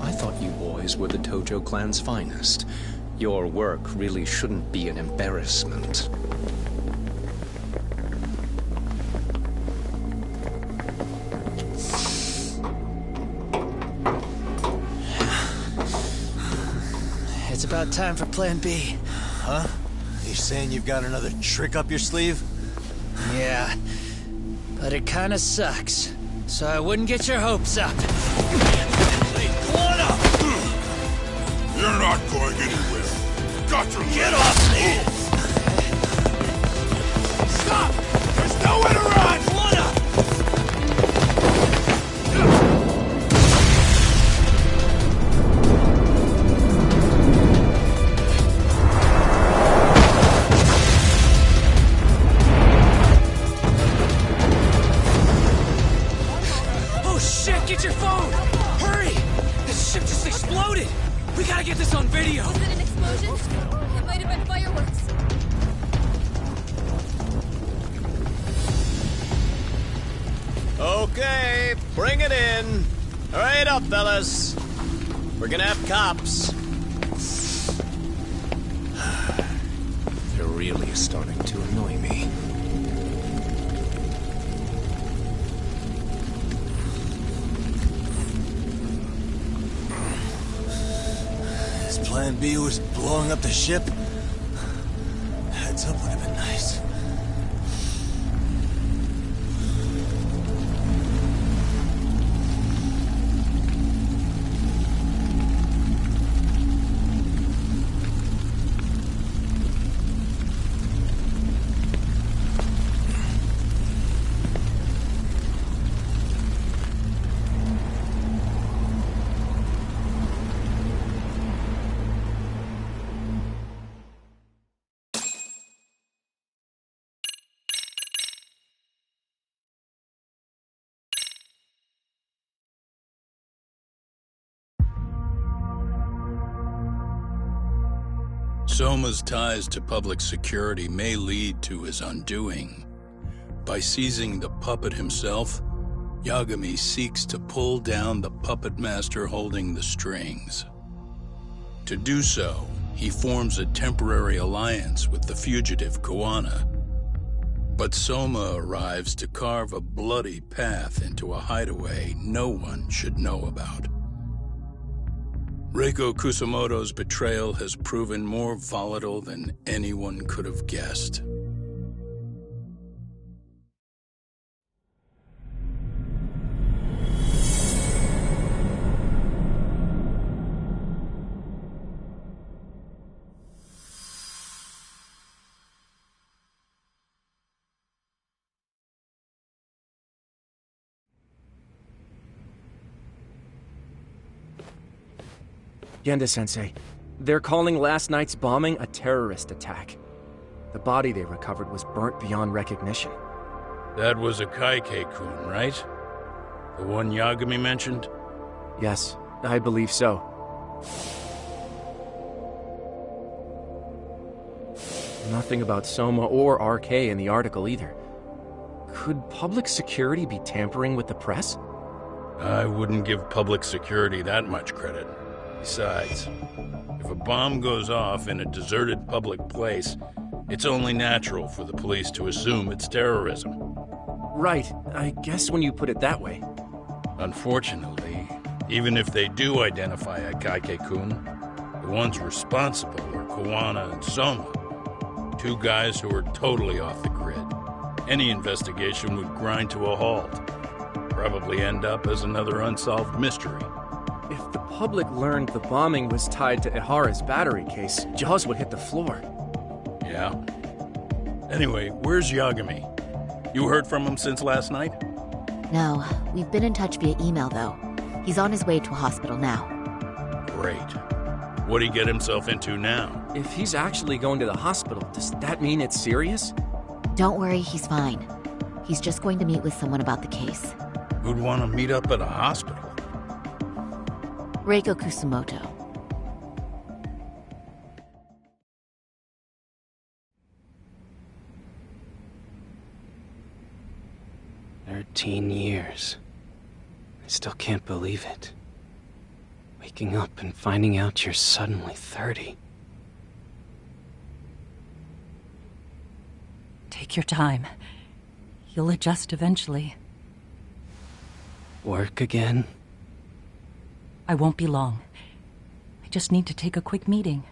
I thought you boys were the Tojo clan's finest. Your work really shouldn't be an embarrassment. It's about time for Plan B. Huh? You saying you've got another trick up your sleeve? Yeah, but it kinda sucks. So I wouldn't get your hopes up. You're not going anywhere. Got your Get off me! Stop! There's nowhere to run! Oh shit, get your phone! Hurry! This ship just exploded! We gotta get this on video! Was it an explosion? It might have been fireworks. Okay, bring it in. Hurry it up, fellas. We're gonna have cops. They're really starting to annoy me. Plan B was blowing up the ship? Heads up would have been nice. Soma's ties to public security may lead to his undoing. By seizing the puppet himself, Yagami seeks to pull down the puppet master holding the strings. To do so, he forms a temporary alliance with the fugitive Kuwana. But Soma arrives to carve a bloody path into a hideaway no one should know about. Reiko Kusamoto's betrayal has proven more volatile than anyone could have guessed. Genda-sensei, they're calling last night's bombing a terrorist attack. The body they recovered was burnt beyond recognition. That was a Kaike-kun, right? The one Yagami mentioned? Yes, I believe so. Nothing about Soma or RK in the article either. Could public security be tampering with the press? I wouldn't give public security that much credit. Besides, if a bomb goes off in a deserted public place, it's only natural for the police to assume it's terrorism. Right, I guess when you put it that way. Unfortunately, even if they do identify a Kaike-kun, the ones responsible are Kuwana and Soma, two guys who are totally off the grid. Any investigation would grind to a halt, probably end up as another unsolved mystery. If the public learned the bombing was tied to Ihara's battery case, jaws would hit the floor. Yeah. Anyway, where's Yagami? You heard from him since last night? No, we've been in touch via email, though. He's on his way to a hospital now. Great. What'd he get himself into now? If he's actually going to the hospital, does that mean it's serious? Don't worry, he's fine. He's just going to meet with someone about the case. Who'd want to meet up at a hospital? Reiko Kusamoto. "13 years. I still can't believe it. Waking up and finding out you're suddenly 30. Take your time. You'll adjust eventually. Work again? I won't be long. I just need to take a quick meeting.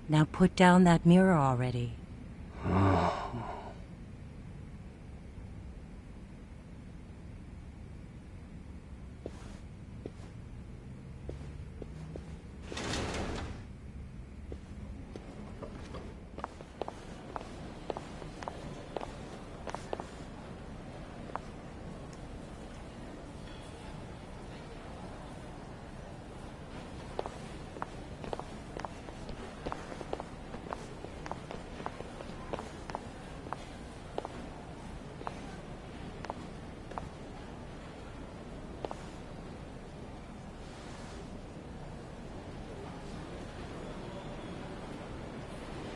Now put down that mirror already. Oh.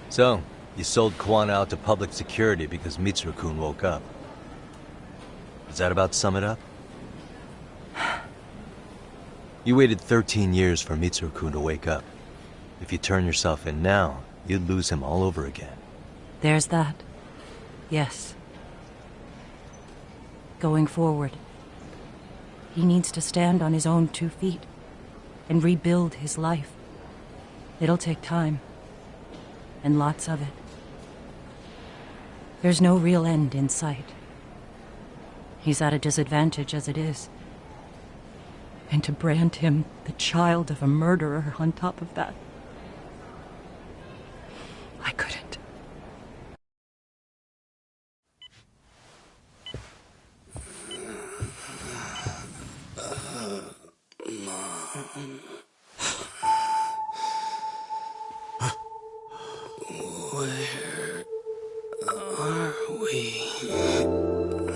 So, you sold Kuwana out to public security because Mitsuru-kun woke up. Does that about sum it up? You waited 13 years for Mitsuru-kun to wake up. If you turn yourself in now, you'd lose him all over again. There's that. Yes. Going forward, he needs to stand on his own 2 feet and rebuild his life. It'll take time. And lots of it. There's no real end in sight. He's at a disadvantage as it is. And to brand him the child of a murderer on top of that, I couldn't. Where are we?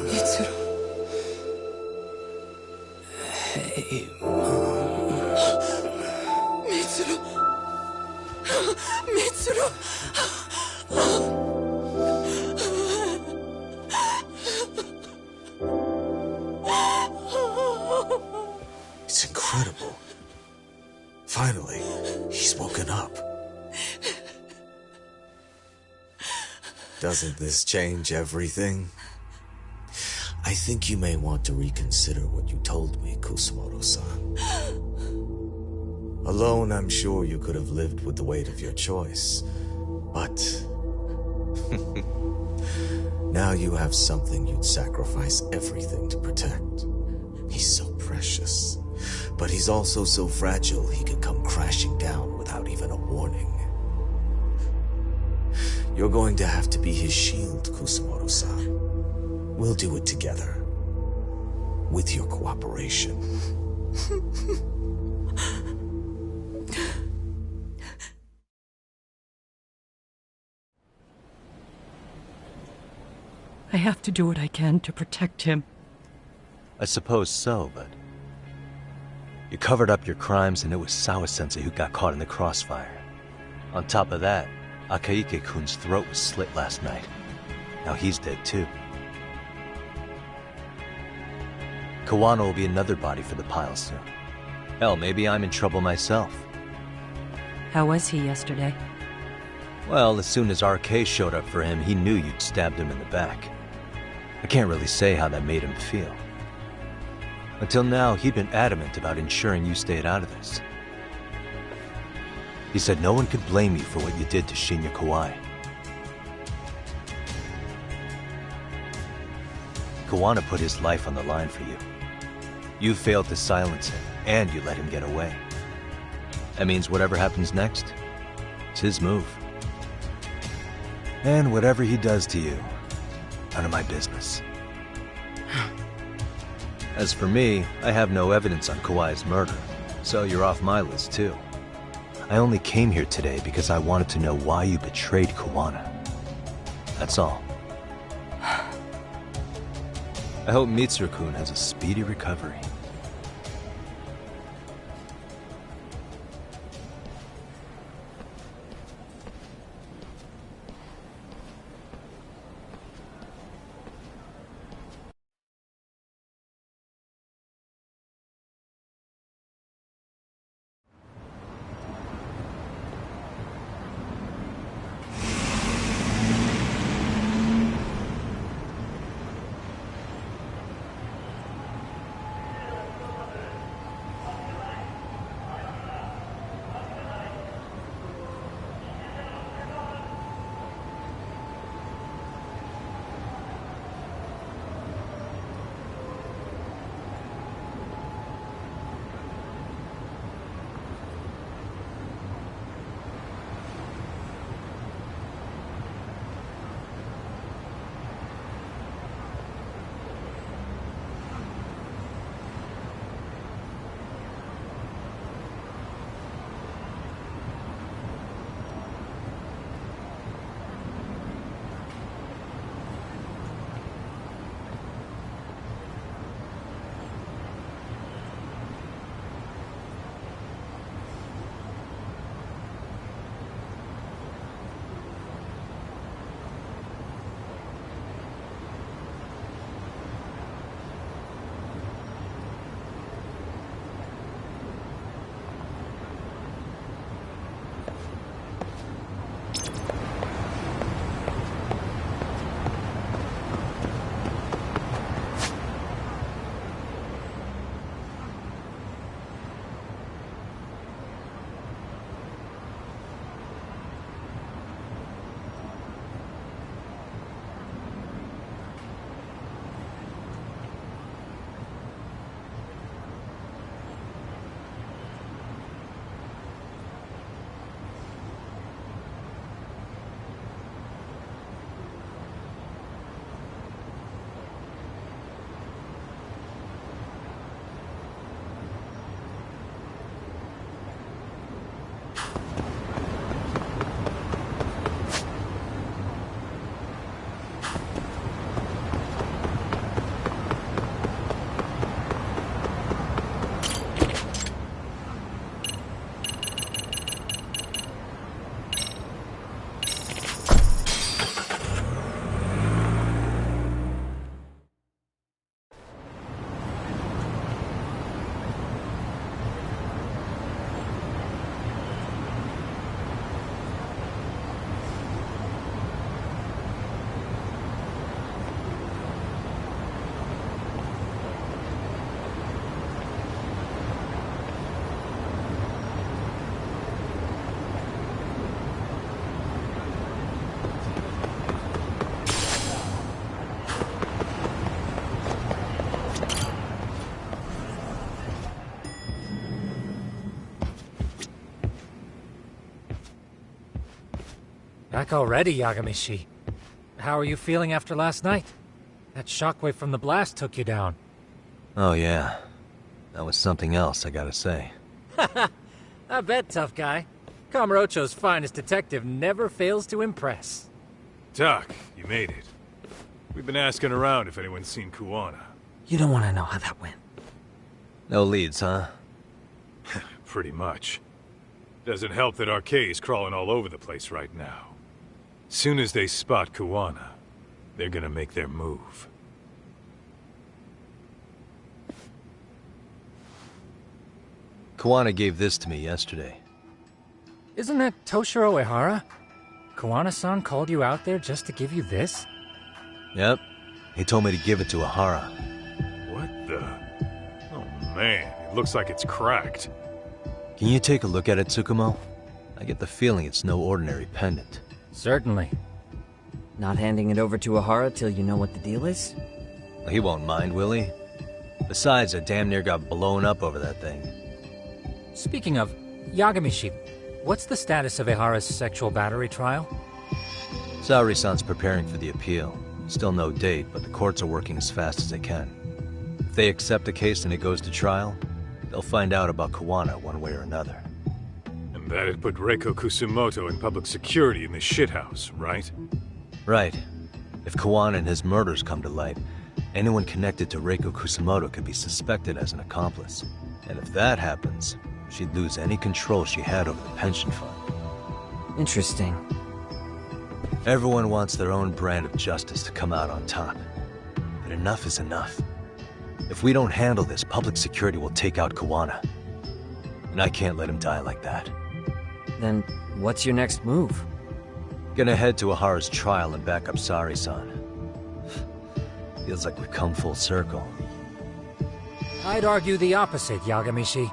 Mitsuru. Hey, Mom. Mitsuru. Finally, he's woken up. Doesn't this change everything? I think you may want to reconsider what you told me, Kusumoto-san. Alone, I'm sure you could have lived with the weight of your choice, but... now you have something you'd sacrifice everything to protect. He's so precious, but he's also so fragile he could come crashing down without even a warning. You're going to have to be his shield, Kusumoto-san. We'll do it together. With your cooperation. I have to do what I can to protect him. I suppose so, but... you covered up your crimes and it was Sawa-sensei who got caught in the crossfire. On top of that, Akaike-kun's throat was slit last night. Now he's dead too. Kawano will be another body for the pile soon. Hell, maybe I'm in trouble myself. How was he yesterday? Well, as soon as RK showed up for him, he knew you'd stabbed him in the back. I can't really say how that made him feel. Until now, he'd been adamant about ensuring you stayed out of this. He said no one could blame you for what you did to Shinya Kawai. Kawano put his life on the line for you. You failed to silence him, and you let him get away. That means whatever happens next, it's his move. And whatever he does to you, none of my business. As for me, I have no evidence on Kawai's murder, so you're off my list too. I only came here today because I wanted to know why you betrayed Kawano. That's all. I hope Mitsuru-kun has a speedy recovery. Back already, Yagamishi. How are you feeling after last night? That shockwave from the blast took you down. Oh yeah. That was something else, I gotta say. I bet, tough guy. Kamurocho's finest detective never fails to impress. Doc, you made it. We've been asking around if anyone's seen Kuwana. You don't want to know how that went. No leads, huh? Pretty much. Doesn't help that Arcay's crawling all over the place right now. Soon as they spot Kuwana, they're gonna make their move. Kuwana gave this to me yesterday. Isn't that Toshiro Ehara? Kuwana-san called you out there just to give you this? Yep. He told me to give it to Ehara. What the? Oh man, it looks like it's cracked. Can you take a look at it, Tsukumo? I get the feeling it's no ordinary pendant. Certainly. Not handing it over to Ehara till you know what the deal is? He won't mind, will he? Besides, I damn near got blown up over that thing. Speaking of, Yagamishi, what's the status of Ehara's sexual battery trial? Saori-san's preparing for the appeal. Still no date, but the courts are working as fast as they can. If they accept the case and it goes to trial, they'll find out about Kuwana one way or another. And that'd put Reiko Kusumoto in public security in this shithouse, right? Right. If Kuwana and his murders come to light, anyone connected to Reiko Kusumoto could be suspected as an accomplice. And if that happens, she'd lose any control she had over the pension fund. Interesting. Everyone wants their own brand of justice to come out on top. But enough is enough. If we don't handle this, public security will take out Kuwana. And I can't let him die like that. Then, what's your next move? Gonna head to Ehara's trial and back up Saori-san. Feels like we've come full circle. I'd argue the opposite, Yagamishi.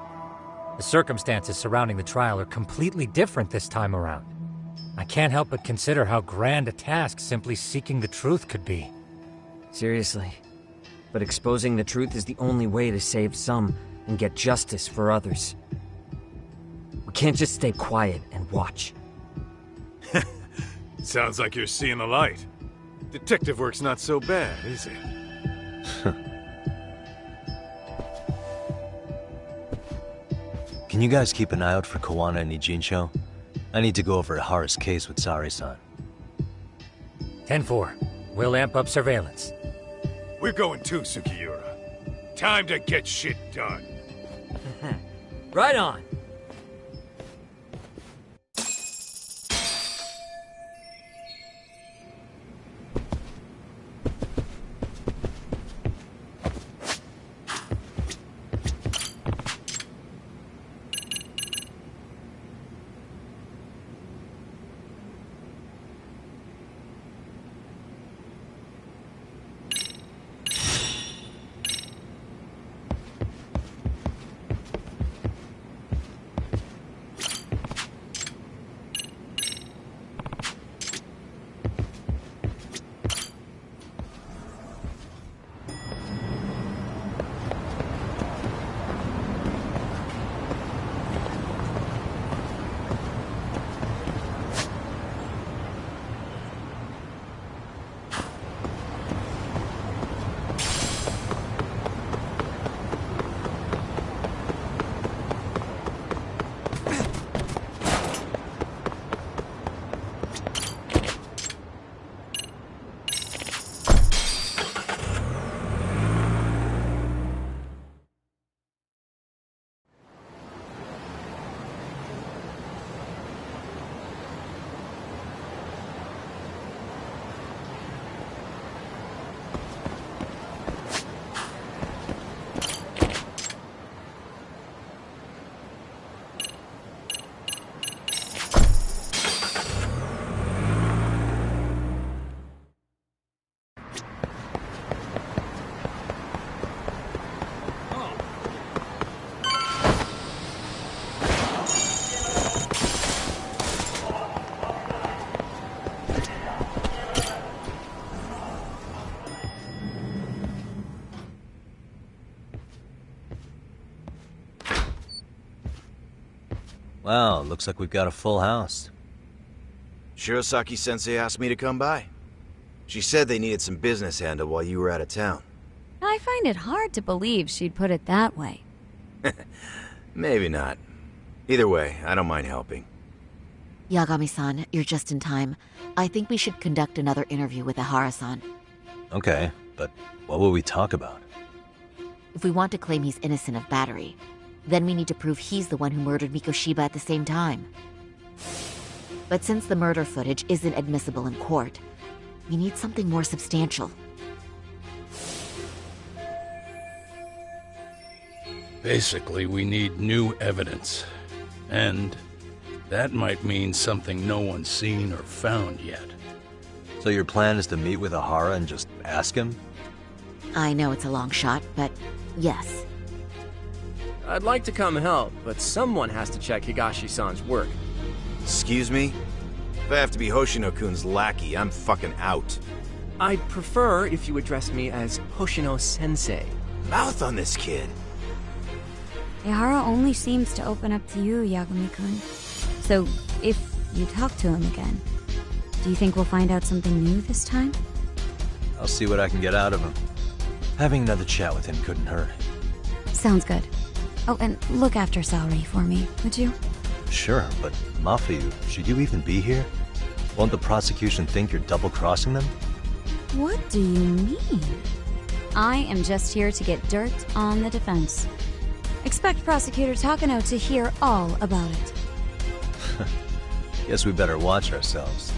The circumstances surrounding the trial are completely different this time around. I can't help but consider how grand a task simply seeking the truth could be. Seriously. But exposing the truth is the only way to save some and get justice for others. We can't just stay quiet and watch. Sounds like you're seeing the light. Detective work's not so bad, is it? Can you guys keep an eye out for Kuwana and Ijincho? I need to go over Ehara's case with Saori-san. 10-4. We'll amp up surveillance. We're going too, Sukiura. Time to get shit done. Right on. Wow, looks like we've got a full house. Shirosaki-sensei asked me to come by. She said they needed some business handled while you were out of town. I find it hard to believe she'd put it that way. Maybe not. Either way, I don't mind helping. Yagami-san, you're just in time. I think we should conduct another interview with Ihara-san. Okay, but what will we talk about? If we want to claim he's innocent of battery, then we need to prove he's the one who murdered Mikoshiba at the same time. But since the murder footage isn't admissible in court, we need something more substantial. Basically, we need new evidence. And that might mean something no one's seen or found yet. So your plan is to meet with Ihara and just ask him? I know it's a long shot, but yes. I'd like to come help, but someone has to check Higashi-san's work. Excuse me? If I have to be Hoshino-kun's lackey, I'm fucking out. I'd prefer if you address me as Hoshino-sensei. Mouth on this kid. Ihara only seems to open up to you, Yagami-kun. So, if you talk to him again, do you think we'll find out something new this time? I'll see what I can get out of him. Having another chat with him couldn't hurt. Sounds good. Oh, and look after Saori for me, would you? Sure, but Mafu, should you even be here? Won't the prosecution think you're double-crossing them? What do you mean? I am just here to get dirt on the defense. Expect Prosecutor Takano to hear all about it. Guess we better watch ourselves.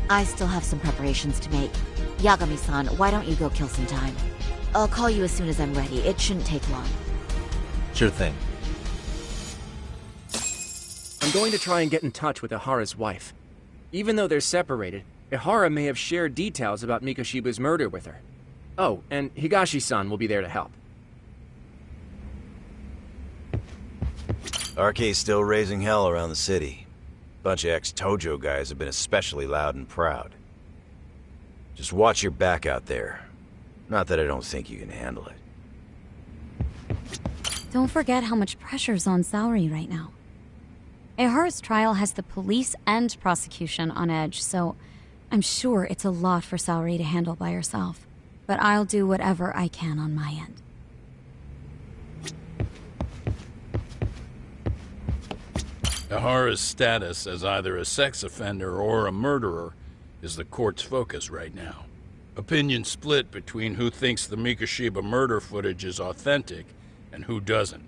I still have some preparations to make. Yagami-san, why don't you go kill some time? I'll call you as soon as I'm ready. It shouldn't take long. Sure thing. I'm going to try and get in touch with Ihara's wife. Even though they're separated, Ihara may have shared details about Mikoshiba's murder with her. Oh, and Higashi-san will be there to help. RK's still raising hell around the city. Bunch of ex-Tojo guys have been especially loud and proud. Just watch your back out there. Not that I don't think you can handle it. Don't forget how much pressure's on Saori right now. Ihara's trial has the police and prosecution on edge, so I'm sure it's a lot for Saori to handle by herself. But I'll do whatever I can on my end. Ihara's status as either a sex offender or a murderer is the court's focus right now. Opinion split between who thinks the Mikoshiba murder footage is authentic and who doesn't.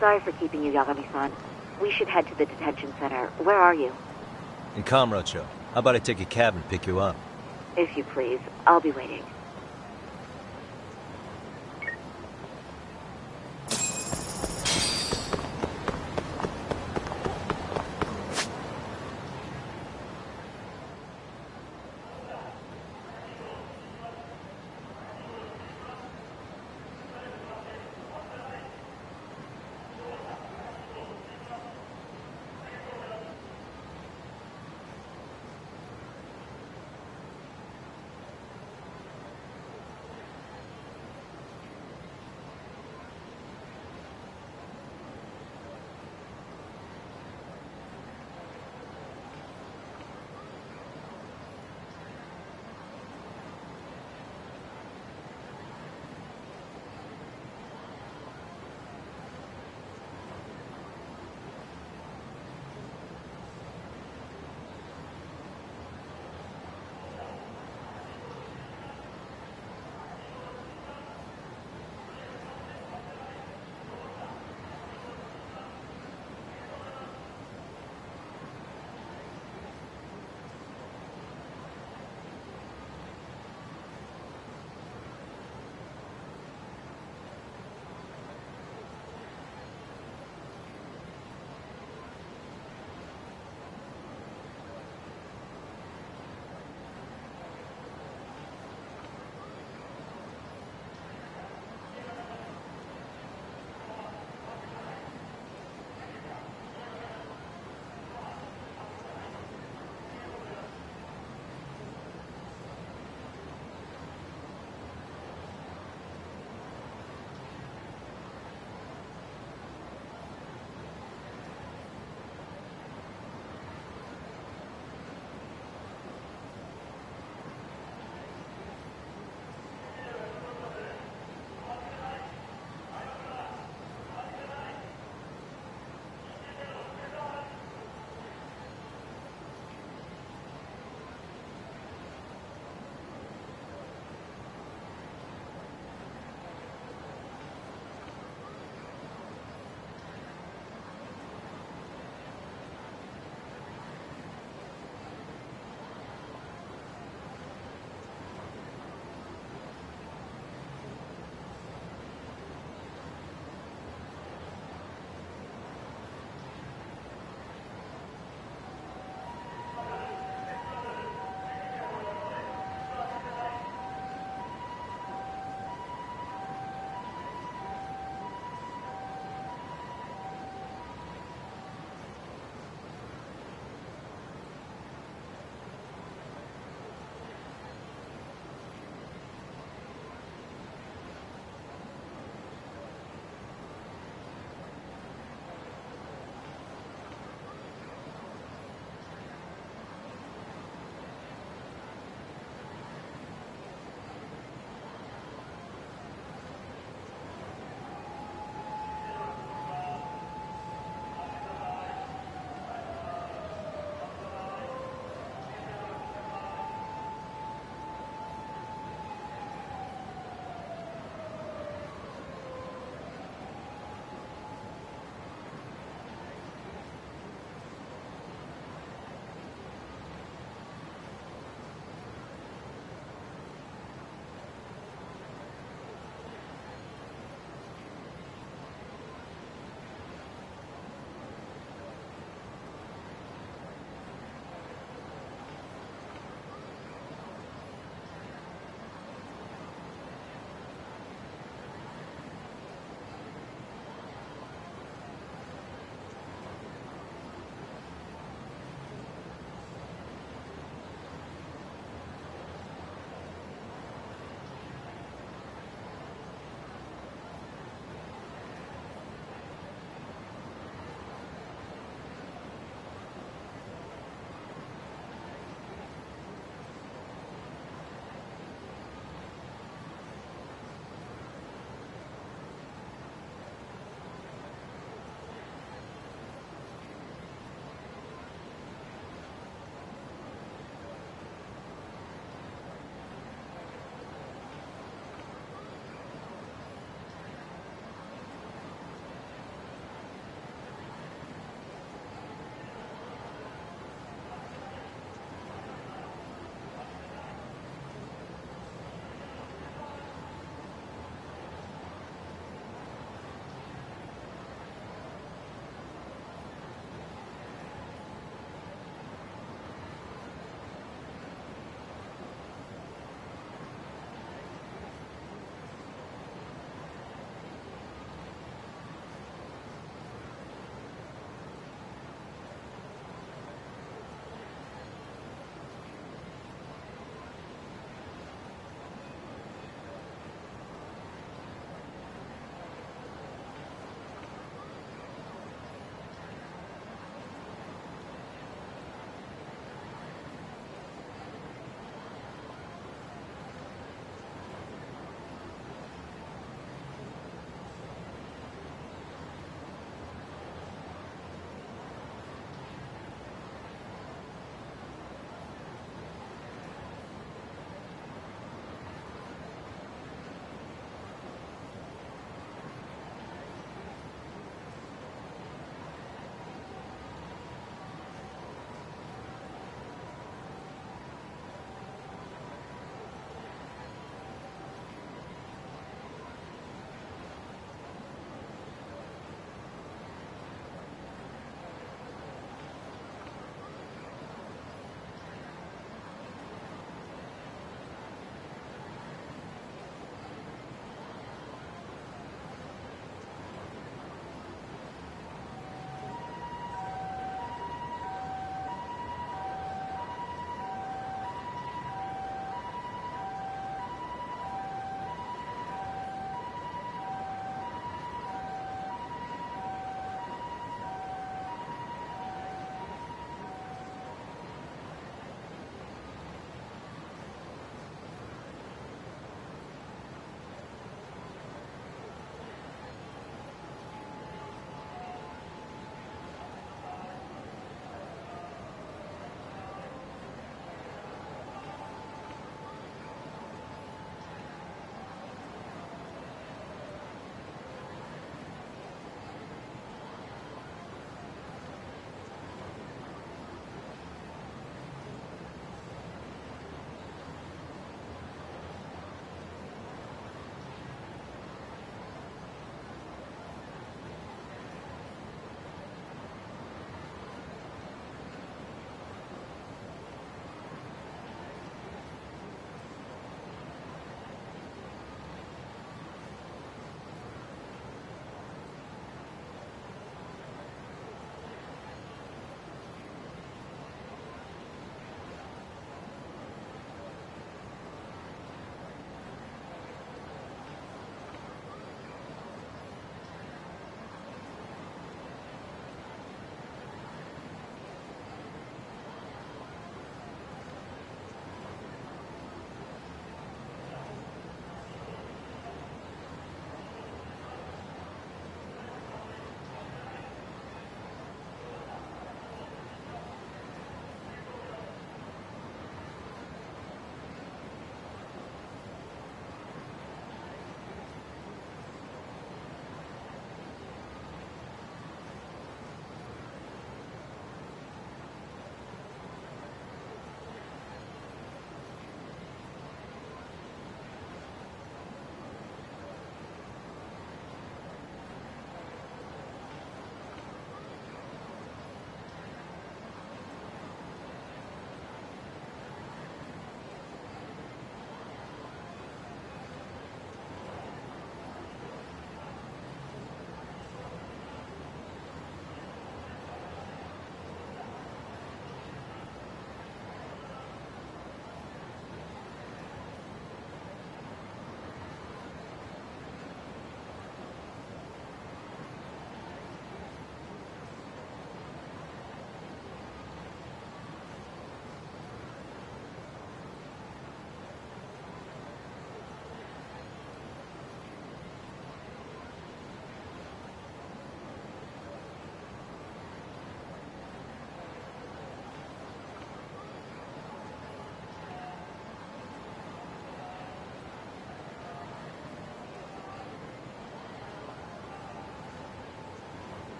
Sorry for keeping you, Yagami-san. We should head to the detention center. Where are you? In Kamurocho. How about I take a cab and pick you up? If you please. I'll be waiting.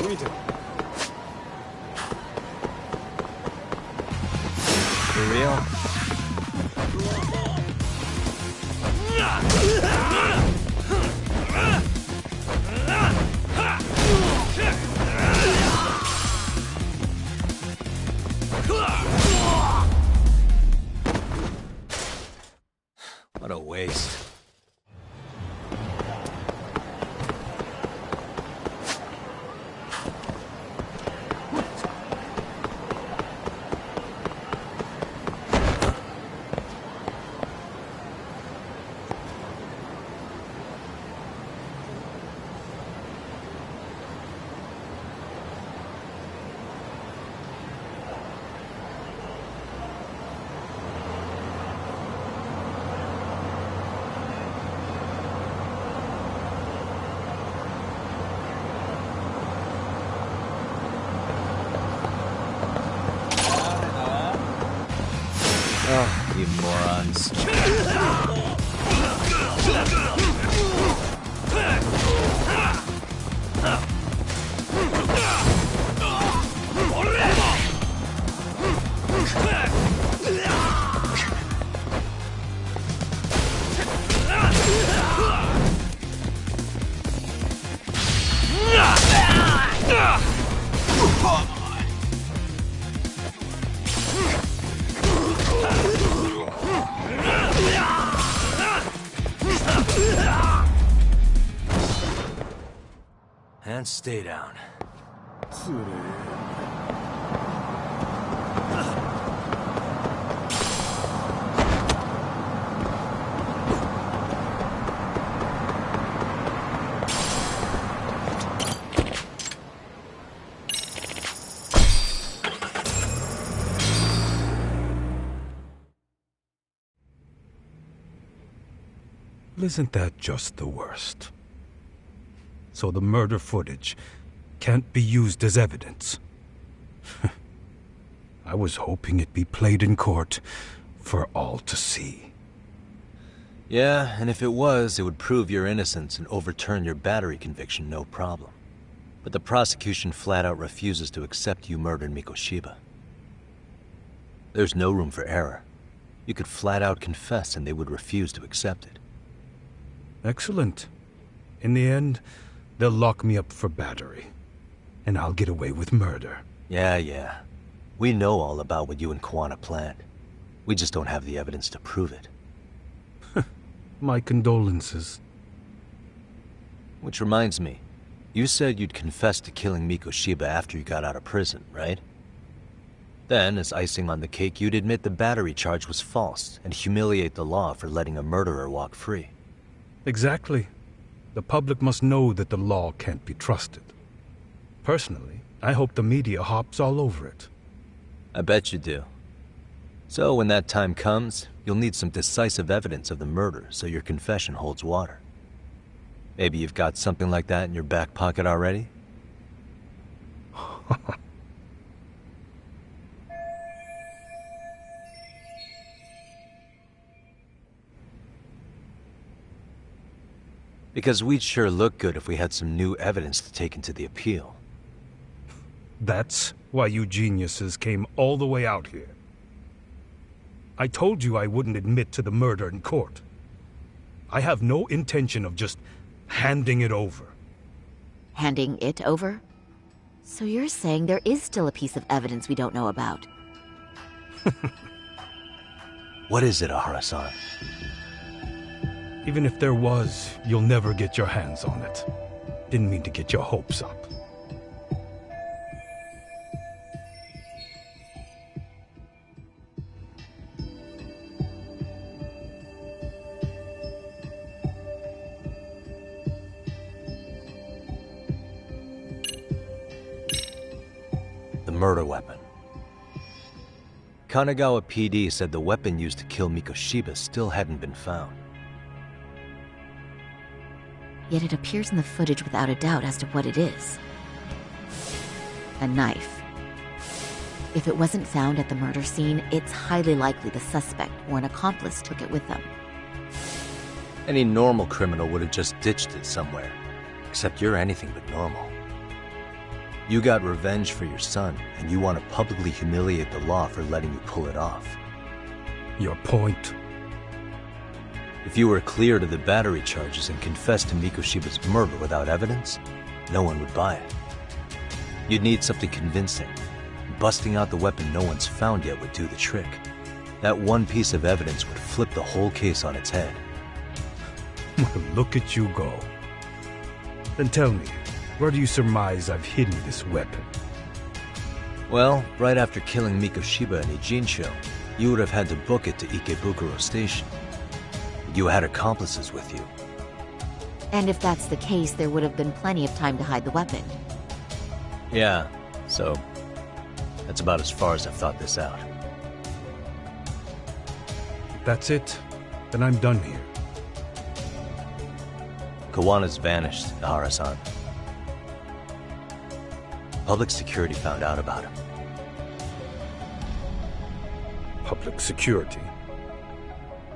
For real? What a waste. Oh, you morons. And stay down. Isn't that just the worst? So the murder footage can't be used as evidence. I was hoping it'd be played in court for all to see. Yeah, and if it was, it would prove your innocence and overturn your battery conviction, no problem. But the prosecution flat out refuses to accept you murdered Mikoshiba. There's no room for error. You could flat out confess and they would refuse to accept it. Excellent. In the end, they'll lock me up for battery. And I'll get away with murder. Yeah. We know all about what you and Kuwana planned. We just don't have the evidence to prove it. My condolences. Which reminds me, you said you'd confess to killing Mikoshiba after you got out of prison, right? Then, as icing on the cake, you'd admit the battery charge was false and humiliate the law for letting a murderer walk free. Exactly. The public must know that the law can't be trusted. Personally, I hope the media hops all over it. I bet you do. So when that time comes, you'll need some decisive evidence of the murder so your confession holds water. Maybe you've got something like that in your back pocket already? Because we'd sure look good if we had some new evidence to take into the appeal. That's why you geniuses came all the way out here. I told you I wouldn't admit to the murder in court. I have no intention of just handing it over. Handing it over? So you're saying there is still a piece of evidence we don't know about? What is it, Ahara-san? Even if there was, you'll never get your hands on it. Didn't mean to get your hopes up. The murder weapon. Kanagawa PD said the weapon used to kill Mikoshiba still hadn't been found. Yet it appears in the footage without a doubt as to what it is. A knife. If it wasn't found at the murder scene, it's highly likely the suspect or an accomplice took it with them. Any normal criminal would have just ditched it somewhere. Except you're anything but normal. You got revenge for your son, and you want to publicly humiliate the law for letting you pull it off. Your point? If you were cleared of the battery charges and confessed to Mikoshiba's murder without evidence, no one would buy it. You'd need something convincing. Busting out the weapon no one's found yet would do the trick. That one piece of evidence would flip the whole case on its head. Look at you go. Then tell me, where do you surmise I've hidden this weapon? Well, right after killing Mikoshiba and Ijincho, you would have had to book it to Ikebukuro Station. You had accomplices with you. And if that's the case, there would have been plenty of time to hide the weapon. Yeah, so that's about as far as I've thought this out. If that's it, then I'm done here. Kawana's vanished, Ihara-san. Public security found out about him. Public security?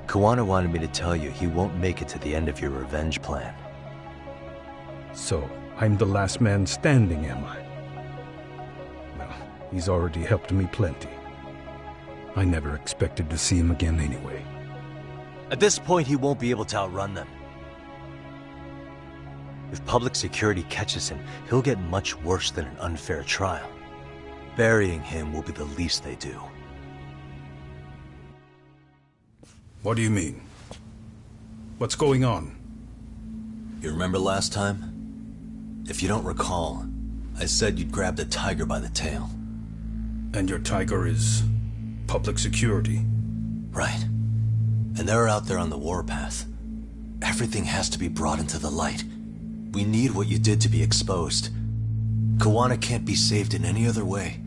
Kawana wanted me to tell you he won't make it to the end of your revenge plan. So, I'm the last man standing, am I? Well, he's already helped me plenty. I never expected to see him again anyway. At this point, he won't be able to outrun them. If public security catches him, he'll get much worse than an unfair trial. Burying him will be the least they do. What do you mean? What's going on? You remember last time? If you don't recall, I said you'd grab the tiger by the tail. And your tiger is public security? Right. And they're out there on the warpath. Everything has to be brought into the light. We need what you did to be exposed. Kawana can't be saved in any other way.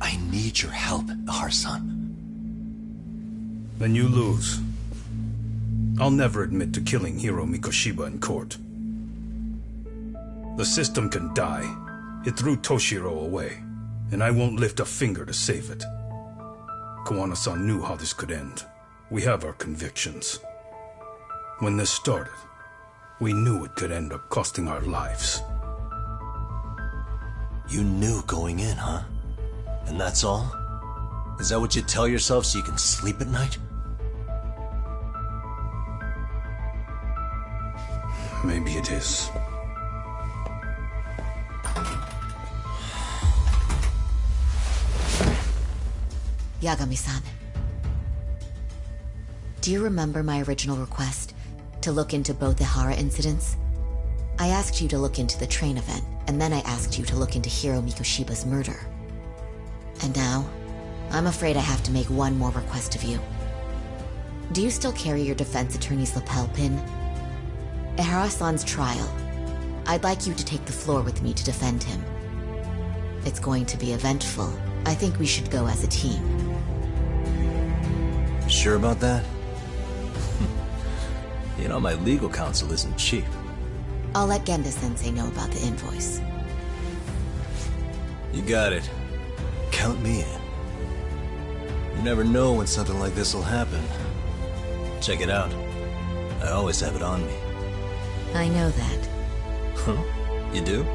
I need your help, Ihara-san. Then you lose. I'll never admit to killing Hiro Mikoshiba in court. The system can die. It threw Toshiro away, and I won't lift a finger to save it. Kawana-san knew how this could end. We have our convictions. When this started, we knew it could end up costing our lives. You knew going in, huh? And that's all? Is that what you tell yourself so you can sleep at night? Maybe it is. Yagami-san. Do you remember my original request? To look into both Ihara incidents? I asked you to look into the train event, and then I asked you to look into Hiro Mikoshiba's murder. And now, I'm afraid I have to make one more request of you. Do you still carry your defense attorney's lapel pin? Ihara-san's trial. I'd like you to take the floor with me to defend him. It's going to be eventful. I think we should go as a team. Sure about that? You know, my legal counsel isn't cheap. I'll let Genda-sensei know about the invoice. You got it. Count me in. You never know when something like this will happen. Check it out. I always have it on me. I know that. Huh? You do?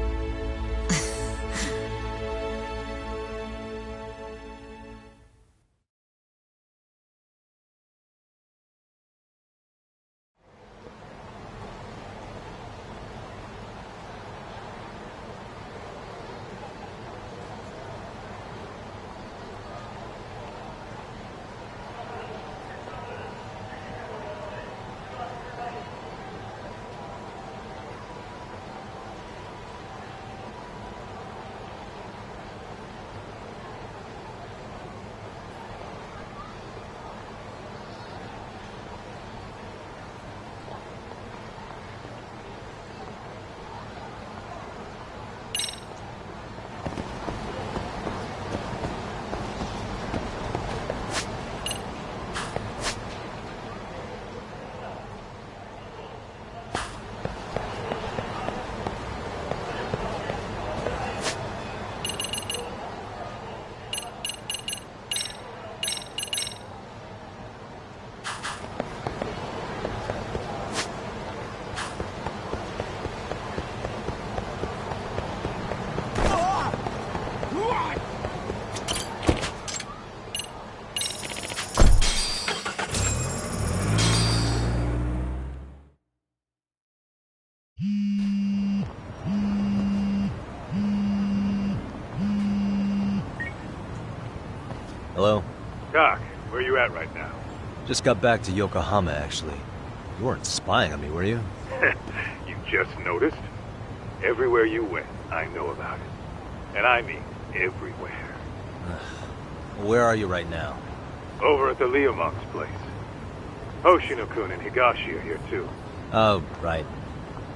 at right now? Just got back to Yokohama, actually. You weren't spying on me, were you? You just noticed? Everywhere you went, I know about it. And I mean everywhere. Where are you right now? Over at the Liamong's place. Hoshino-kun and Higashi are here too. Oh, right.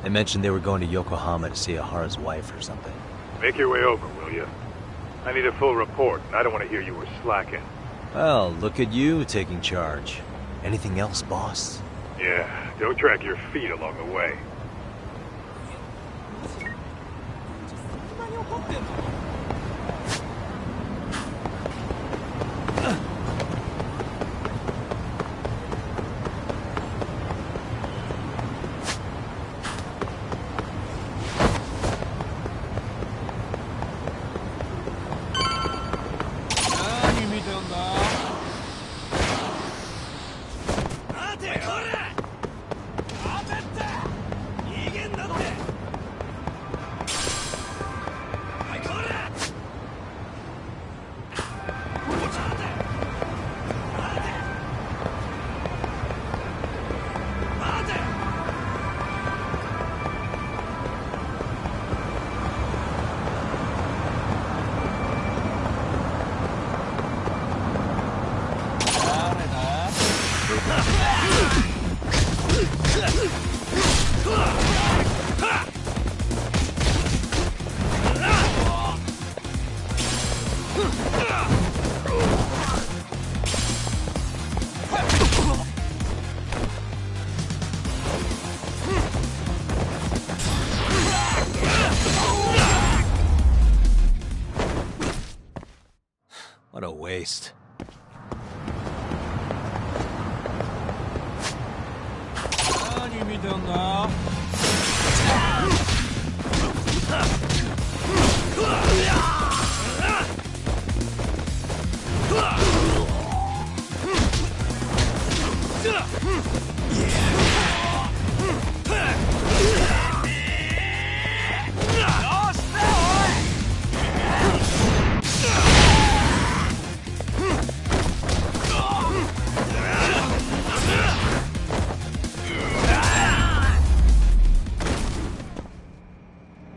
They mentioned they were going to Yokohama to see Ahara's wife or something. Make your way over, will you? I need a full report, and I don't want to hear you were slacking. Well, look at you taking charge. Anything else, boss? Yeah, don't drag your feet along the way. What a waste.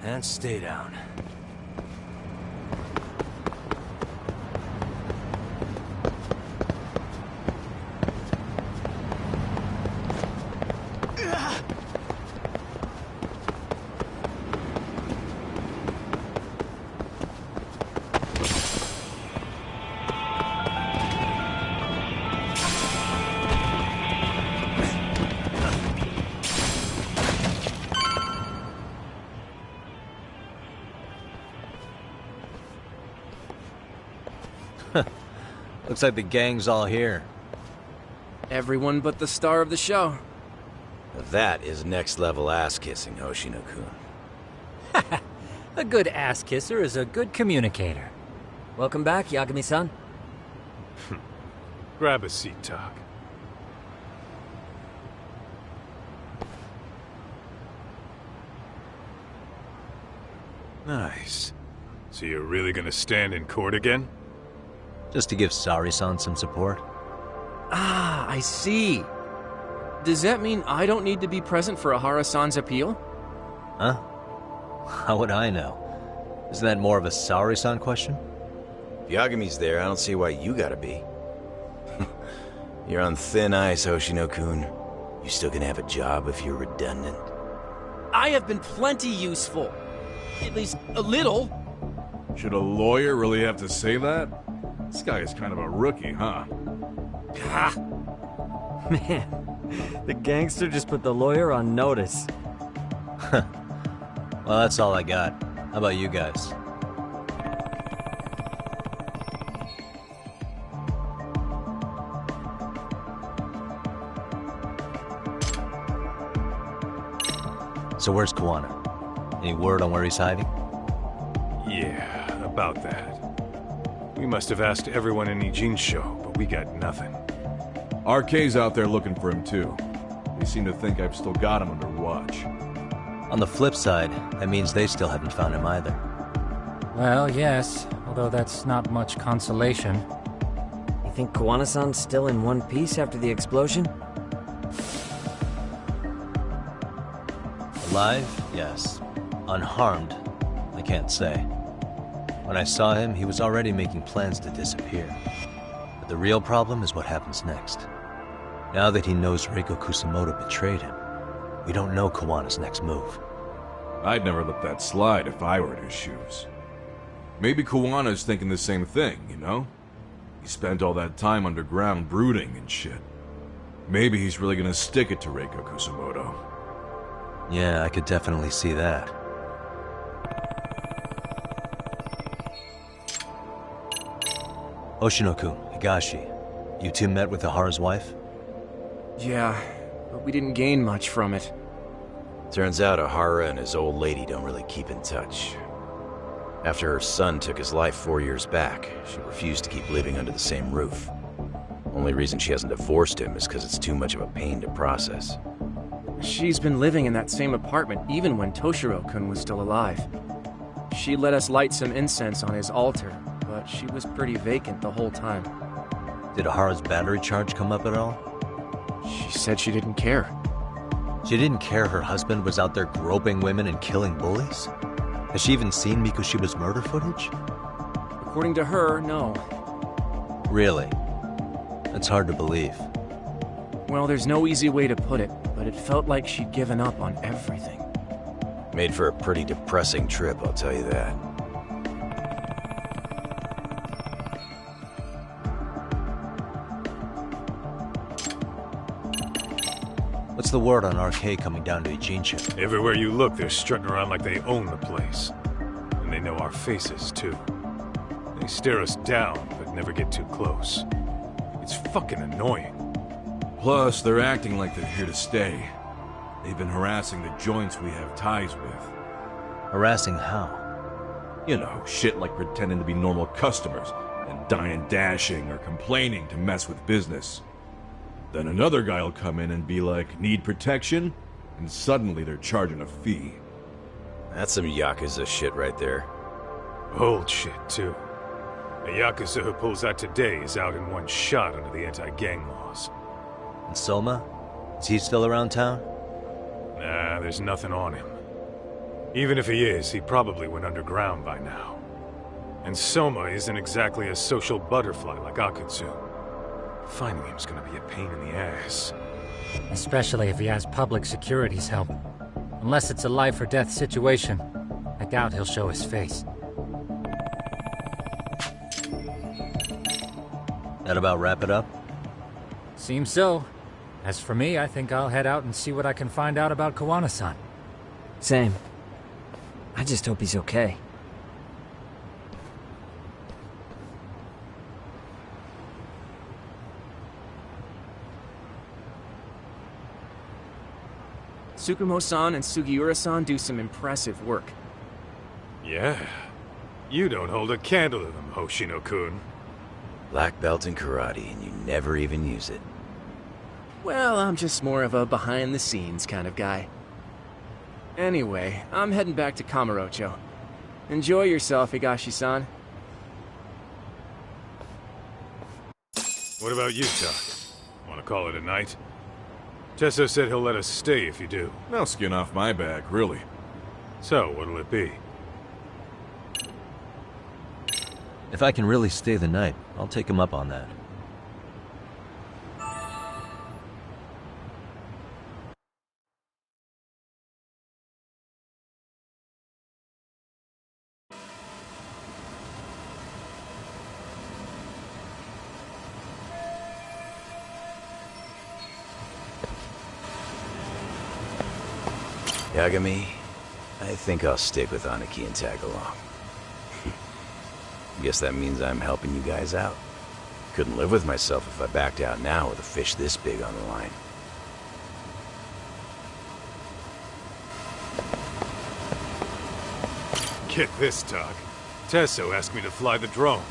And stay down. Looks like the gang's all here. Everyone but the star of the show. That is next-level ass-kissing, Hoshino-kun. A good ass kisser is a good communicator. Welcome back, Yagami-san. Grab a seat, Tak. Nice. So you're really gonna stand in court again? Just to give Sari-san some support. Ah, I see. Does that mean I don't need to be present for Ahara-san's appeal? Huh? How would I know? Isn't that more of a Sari-san question? If Yagami's there, I don't see why you gotta be. You're on thin ice, Hoshino-kun. You still gonna have a job if you're redundant? I have been plenty useful. At least a little. Should a lawyer really have to say that? This guy is kind of a rookie, huh? Ha! Man, the gangster just put the lawyer on notice. Well, that's all I got. How about you guys? So where's Kuwana? Any word on where he's hiding? Yeah, about that. We must have asked everyone in Ijincho, but we got nothing. RK's out there looking for him too. They seem to think I've still got him under watch. On the flip side, that means they still haven't found him either. Well, yes, although that's not much consolation. You think Kawana-san's still in one piece after the explosion? Alive? Yes. Unharmed? I can't say. When I saw him, he was already making plans to disappear. But the real problem is what happens next. Now that he knows Reiko Kusamoto betrayed him, we don't know Kawana's next move. I'd never let that slide if I were in his shoes. Maybe Kawana's thinking the same thing, you know? He spent all that time underground brooding and shit. Maybe he's really gonna stick it to Reiko Kusamoto. Yeah, I could definitely see that. Oshino-kun, Higashi, you two met with Ahara's wife? Yeah, but we didn't gain much from it. Turns out Ahara and his old lady don't really keep in touch. After her son took his life 4 years back, she refused to keep living under the same roof. Only reason she hasn't divorced him is because it's too much of a pain to process. She's been living in that same apartment even when Toshiro-kun was still alive. She let us light some incense on his altar, but she was pretty vacant the whole time. Did Ahara's battery charge come up at all? She said she didn't care. She didn't care her husband was out there groping women and killing bullies? Has she even seen Mikoshiba's murder footage? According to her, no. Really? That's hard to believe. Well, there's no easy way to put it, but it felt like she'd given up on everything. Made for a pretty depressing trip, I'll tell you that. What's the word on RK coming down to Ijincho? Everywhere you look, they're strutting around like they own the place. And they know our faces, too. They stare us down, but never get too close. It's fucking annoying. Plus, they're acting like they're here to stay. They've been harassing the joints we have ties with. Harassing how? You know, shit like pretending to be normal customers and dying dashing or complaining to mess with business. Then another guy will come in and be like, need protection? And suddenly they're charging a fee. That's some Yakuza shit right there. Old shit, too. A Yakuza who pulls out today is out in one shot under the anti-gang laws. And Soma? Is he still around town? Nah, there's nothing on him. Even if he is, he probably went underground by now. And Soma isn't exactly a social butterfly like Akutsu. Finding him's gonna be a pain in the ass. Especially if he has public security's help. Unless it's a life or death situation, I doubt he'll show his face. That about wrap it up? Seems so. As for me, I think I'll head out and see what I can find out about Kawana-san. Same. I just hope he's okay. Tsukumo-san and Sugiura-san do some impressive work. Yeah. You don't hold a candle to them, Hoshino-kun. Black belt in karate, and you never even use it. Well, I'm just more of a behind-the-scenes kind of guy. Anyway, I'm heading back to Kamurocho. Enjoy yourself, Higashi-san. What about you, Tuck? Want to call it a night? Tesso said he'll let us stay if you do. No skin off my back, really. So, what'll it be? If I can really stay the night, I'll take him up on that. Yagami, I think I'll stick with Aniki and tag along. Guess that means I'm helping you guys out. Couldn't live with myself if I backed out now with a fish this big on the line. Get this, Tuck. Tesso asked me to fly the drone.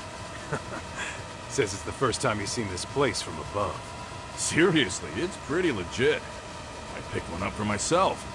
Says it's the first time he's seen this place from above. Seriously, it's pretty legit. I picked one up for myself.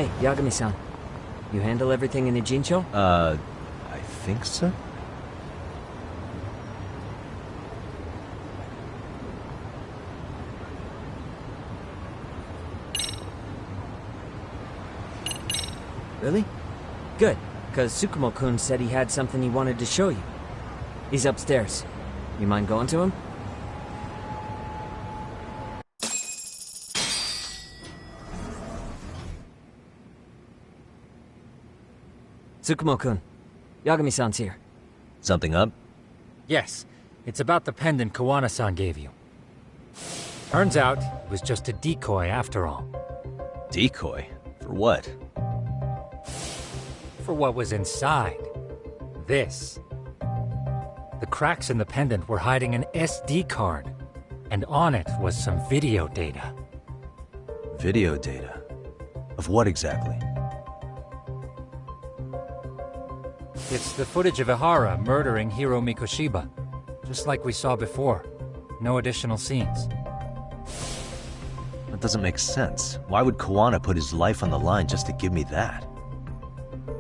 Hey, Yagami-san. You handle everything in the Jincho? I think so? Really? Good, because Tsukumo-kun said he had something he wanted to show you. He's upstairs. You mind going to him? Tsukumo-kun, Yagami-san's here. Something up? Yes, it's about the pendant Kawana-san gave you. Turns out, it was just a decoy after all. Decoy? For what? For what was inside. This. The cracks in the pendant were hiding an SD card, and on it was some video data. Video data? Of what exactly? It's the footage of Ihara murdering Hiro Mikoshiba, just like we saw before. No additional scenes. That doesn't make sense. Why would Kawana put his life on the line just to give me that?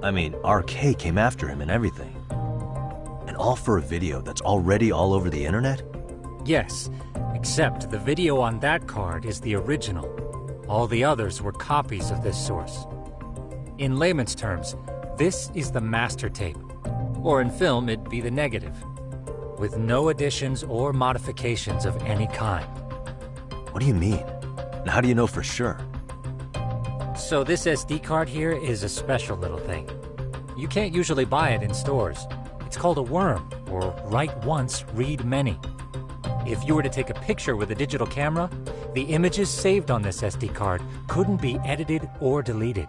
I mean, RK came after him and everything. And all for a video that's already all over the internet? Yes, except the video on that card is the original. All the others were copies of this source. In layman's terms, this is the master tape. Or in film, it'd be the negative. With no additions or modifications of any kind. What do you mean? And how do you know for sure? So this SD card here is a special little thing. You can't usually buy it in stores. It's called a worm, or write once, read many. If you were to take a picture with a digital camera, the images saved on this SD card couldn't be edited or deleted.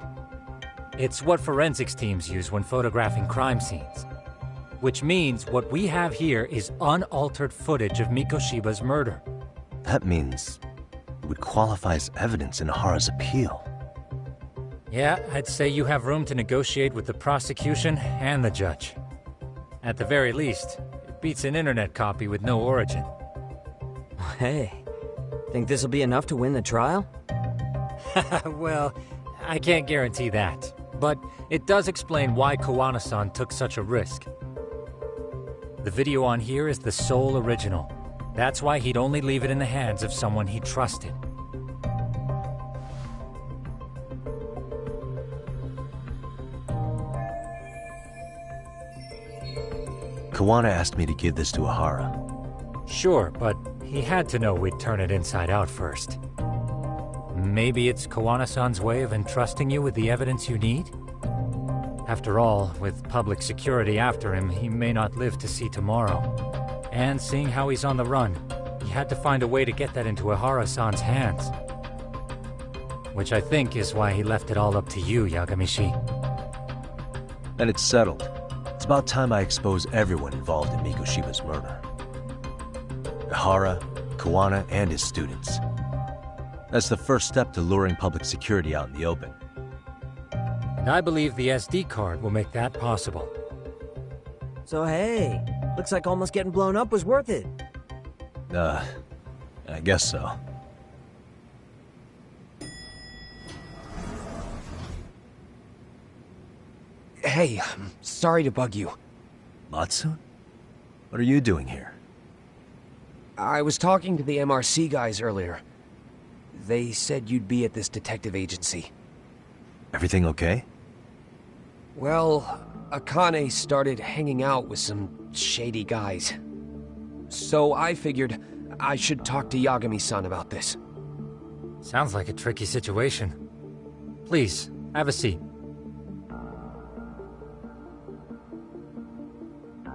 It's what forensics teams use when photographing crime scenes. Which means what we have here is unaltered footage of Mikoshiba's murder. That means it would qualify as evidence in Ihara's appeal. Yeah, I'd say you have room to negotiate with the prosecution and the judge. At the very least, it beats an internet copy with no origin. Hey, think this'll be enough to win the trial? Well, I can't guarantee that. But it does explain why Kawana-san took such a risk. The video on here is the sole original. That's why he'd only leave it in the hands of someone he trusted. Kawana asked me to give this to Ihara. Sure, but he had to know we'd turn it inside out first. Maybe it's Kawana-san's way of entrusting you with the evidence you need? After all, with public security after him, he may not live to see tomorrow. And seeing how he's on the run, he had to find a way to get that into Ihara-san's hands. Which I think is why he left it all up to you, Yagami-shi. Then it's settled. It's about time I expose everyone involved in Mikoshiba's murder. Ihara, Kawana, and his students. That's the first step to luring public security out in the open. And I believe the SD card will make that possible. So hey, looks like almost getting blown up was worth it. I guess so. Hey, sorry to bug you. Matsu? What are you doing here? I was talking to the MRC guys earlier. They said you'd be at this detective agency. Everything okay? Well, Akane started hanging out with some shady guys. So I figured I should talk to Yagami-san about this. Sounds like a tricky situation. Please, have a seat.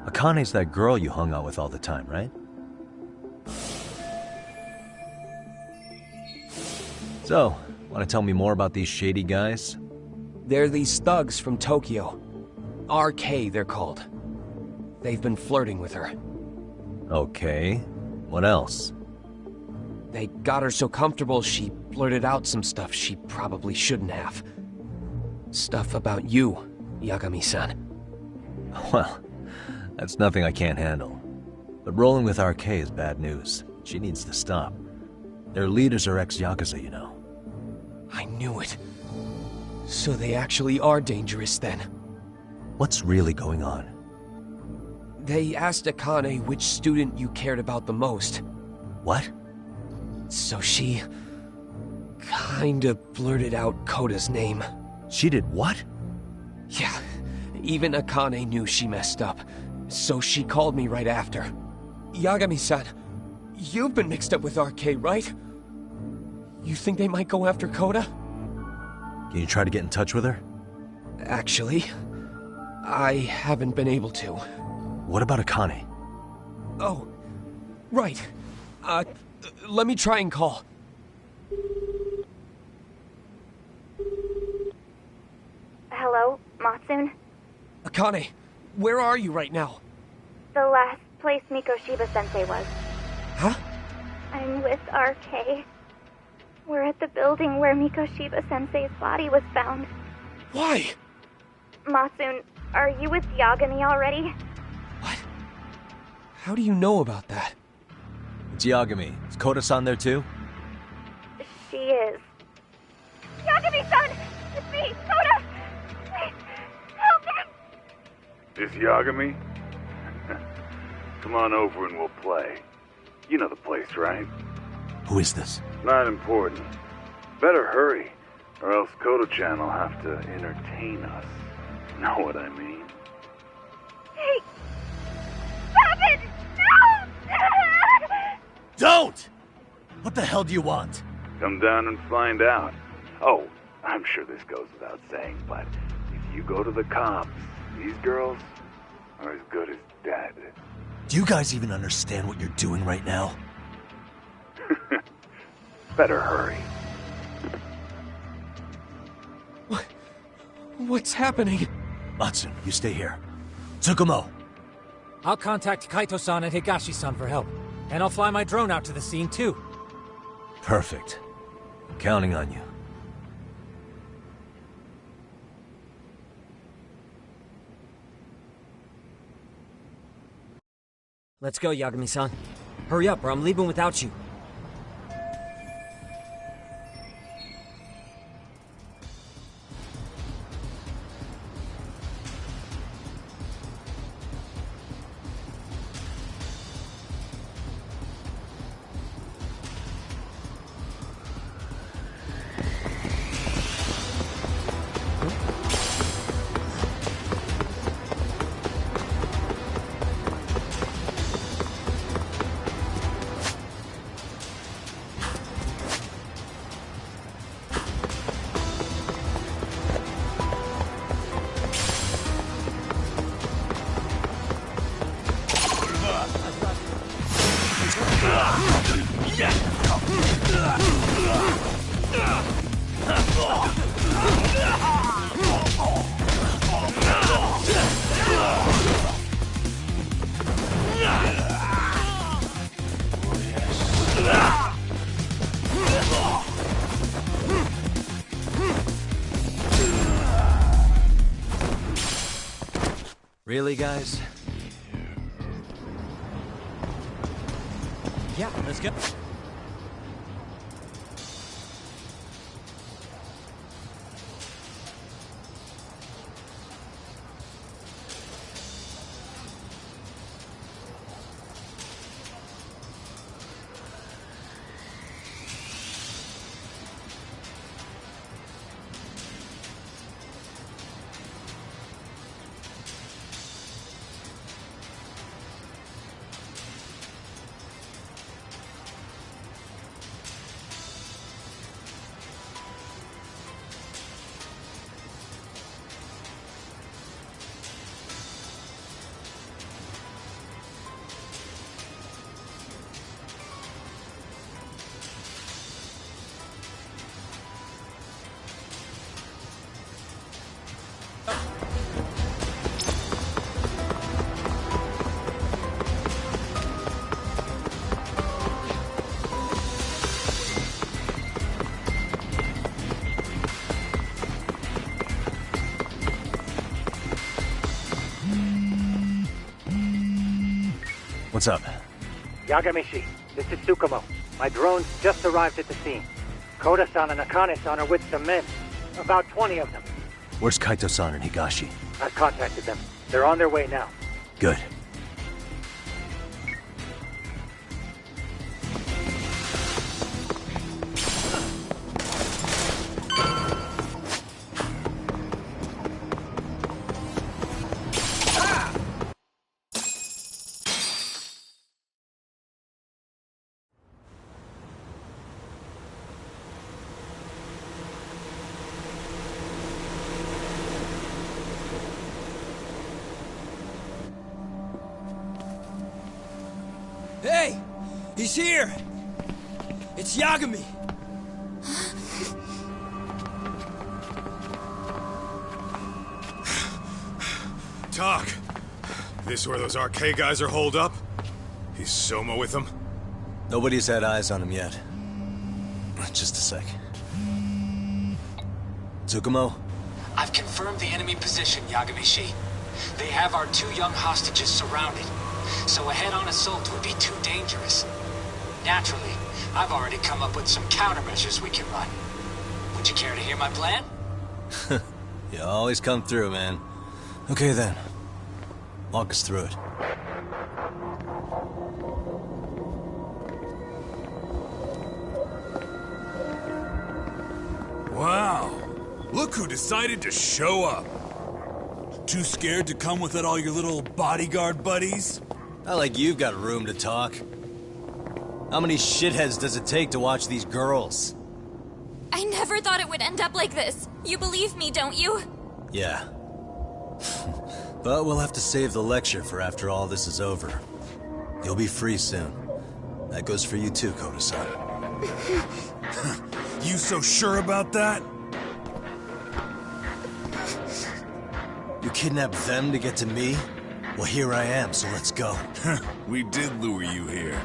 Akane's that girl you hung out with all the time, right? So, want to tell me more about these shady guys? They're these thugs from Tokyo. RK, they're called. They've been flirting with her. Okay. What else? They got her so comfortable she blurted out some stuff she probably shouldn't have. Stuff about you, Yagami-san. Well, that's nothing I can't handle. But rolling with RK is bad news. She needs to stop. Their leaders are ex-Yakuza, you know. I knew it. So they actually are dangerous then. What's really going on? They asked Akane which student you cared about the most. What? So she... kinda blurted out Koda's name. She did what? Yeah, even Akane knew she messed up, so she called me right after. Yagami-san, you've been mixed up with RK, right? You think they might go after Koda? Can you try to get in touch with her? Actually, I haven't been able to. What about Akane? Oh, right. Let me try and call. Hello, Matsun? Akane, where are you right now? The last place Mikoshiba-sensei was. Huh? I'm with RK. We're at the building where Mikoshiba-sensei's body was found. Why? Matsun, are you with Yagami already? How do you know about that? It's Yagami. Is Koda-san there too? She is. Yagami-san! It's me, Koda! Please, help me! This Yagami? Come on over and we'll play. You know the place, right? Who is this? Not important. Better hurry, or else Kodo-chan will have to entertain us. Know what I mean? Hey! Stop it! No! Don't! What the hell do you want? Come down and find out. Oh, I'm sure this goes without saying, but if you go to the cops, these girls are as good as dead. Do you guys even understand what you're doing right now? Better hurry. What's happening? Matsun, you stay here. Tsukumo! I'll contact Kaito-san and Higashi-san for help. And I'll fly my drone out to the scene, too. Perfect. Counting on you. Let's go, Yagami-san. Hurry up, or I'm leaving without you. Really, guys? Yeah, let's go. What's up? Yagami-shi, this is Tsukumo. My drones just arrived at the scene. Koda-san and Akane-san are with some men. About 20 of them. Where's Kaito-san and Higashi? I've contacted them. They're on their way now. Good. Hey! He's here! It's Yagami! Doc, this where those RK guys are holed up? Is Soma with them? Nobody's had eyes on him yet. Just a sec. Tsukumo? I've confirmed the enemy position, Yagami-shi. They have our 2 young hostages surrounded, so a head-on assault would be too dangerous. Naturally, I've already come up with some countermeasures we can run. Would you care to hear my plan? You always come through, man. Okay then. Walk us through it. Wow. Look who decided to show up. Too scared to come with all your little bodyguard buddies? Not like you've got room to talk. How many shitheads does it take to watch these girls? I never thought it would end up like this. You believe me, don't you? Yeah. But we'll have to save the lecture for after all this is over. You'll be free soon. That goes for you too, Koda-san. You so sure about that? You kidnapped them to get to me? Well, here I am, so let's go. We did lure you here,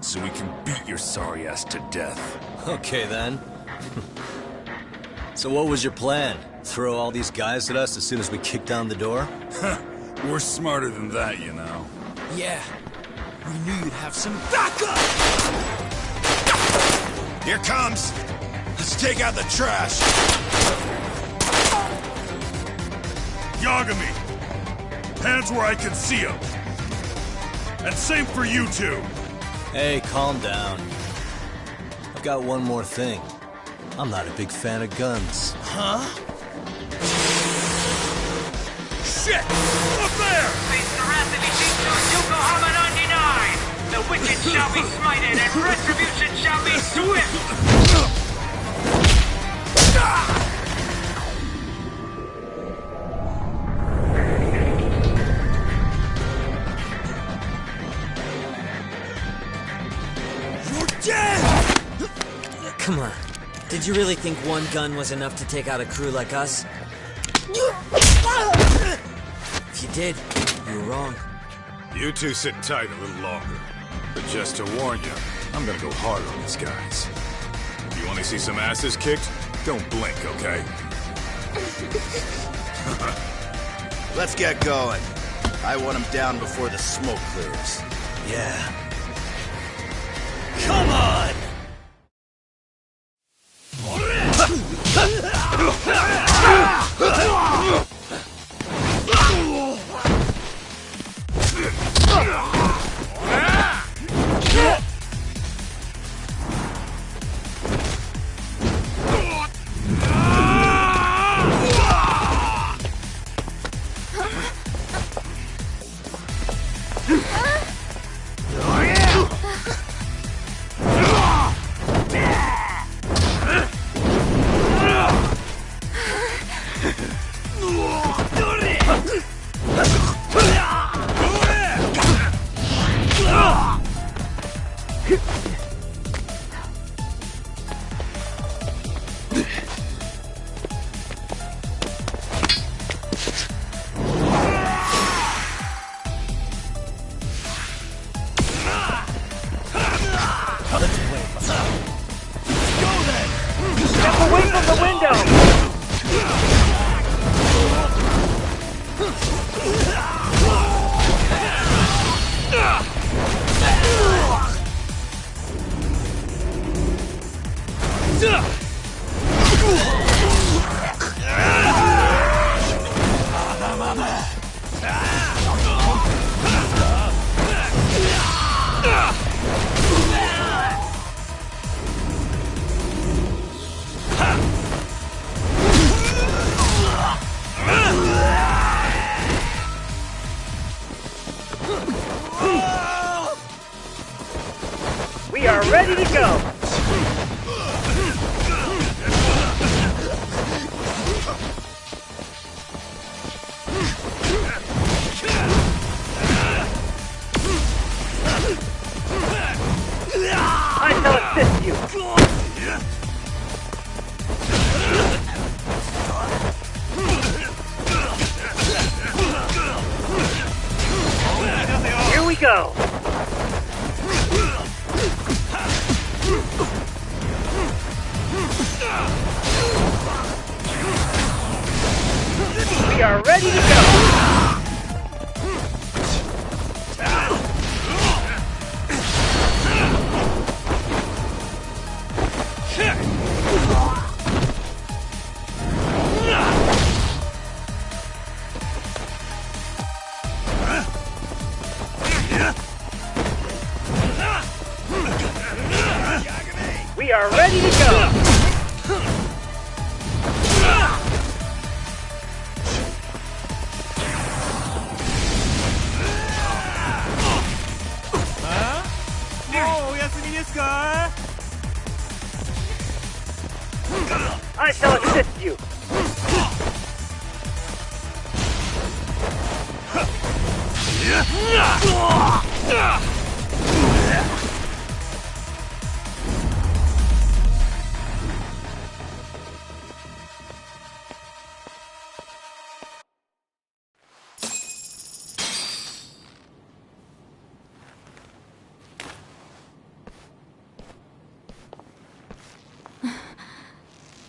so we can beat your sorry ass to death. Okay, then. So what was your plan? Throw all these guys at us as soon as we kick down the door? We're smarter than that, you know. Yeah. We knew you'd have some backup! Here comes! Let's take out the trash! Yagami! Hands where I can see them! And same for you two! Hey, calm down. I've got one more thing. I'm not a big fan of guns. Huh? Shit! Up there! Face the wrath of Ishitsu Yokohama 99! The wicked shall be smited and retribution shall be swift! Come on. Did you really think one gun was enough to take out a crew like us? If you did, you were wrong. You two sit tight a little longer. But just to warn you, I'm gonna go hard on these guys. If you want to see some asses kicked, don't blink, okay? Let's get going. I want them down before the smoke clears. Yeah. Come on! Step away from the window! go! We are ready to go! We are ready to go! I shall assist you!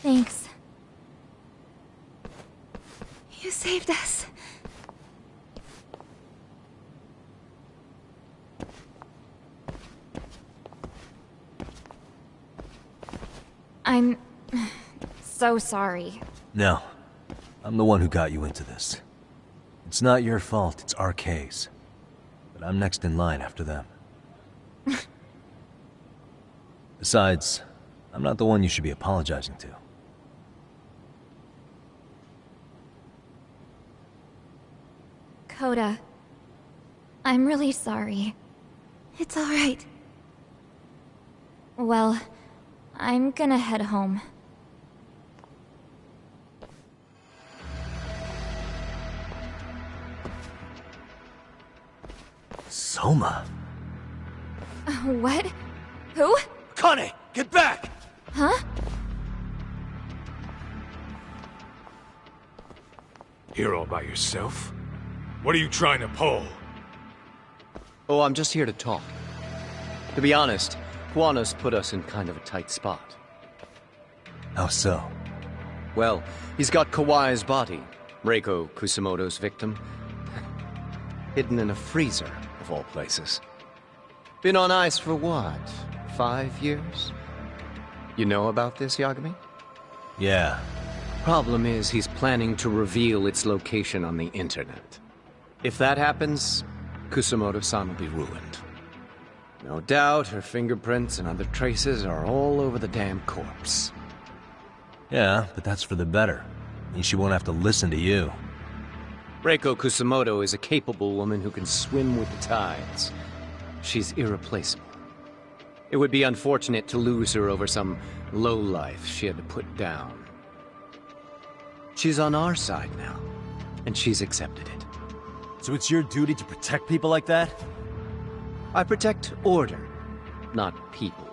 Thanks. You saved us. I'm so sorry. No. I'm the one who got you into this. It's not your fault, it's RK's. But I'm next in line after them. Besides, I'm not the one you should be apologizing to. Coda, I'm really sorry. It's all right. Well, I'm gonna head home. Soma? What? Who? Kane, get back! Huh? Here all by yourself? What are you trying to pull? Oh, I'm just here to talk. To be honest, Kuwano's put us in kind of a tight spot. How so? Well, he's got Kawai's body, Reiko Kusamoto's victim, hidden in a freezer, of all places. Been on ice for what, 5 years? You know about this, Yagami? Yeah. Problem is, he's planning to reveal its location on the internet. If that happens, Kusamoto-san will be ruined. No doubt her fingerprints and other traces are all over the damn corpse. Yeah, but that's for the better. Means she won't have to listen to you. Reiko Kusamoto is a capable woman who can swim with the tides. She's irreplaceable. It would be unfortunate to lose her over some lowlife she had to put down. She's on our side now, and she's accepted it. So it's your duty to protect people like that? I protect order, not people.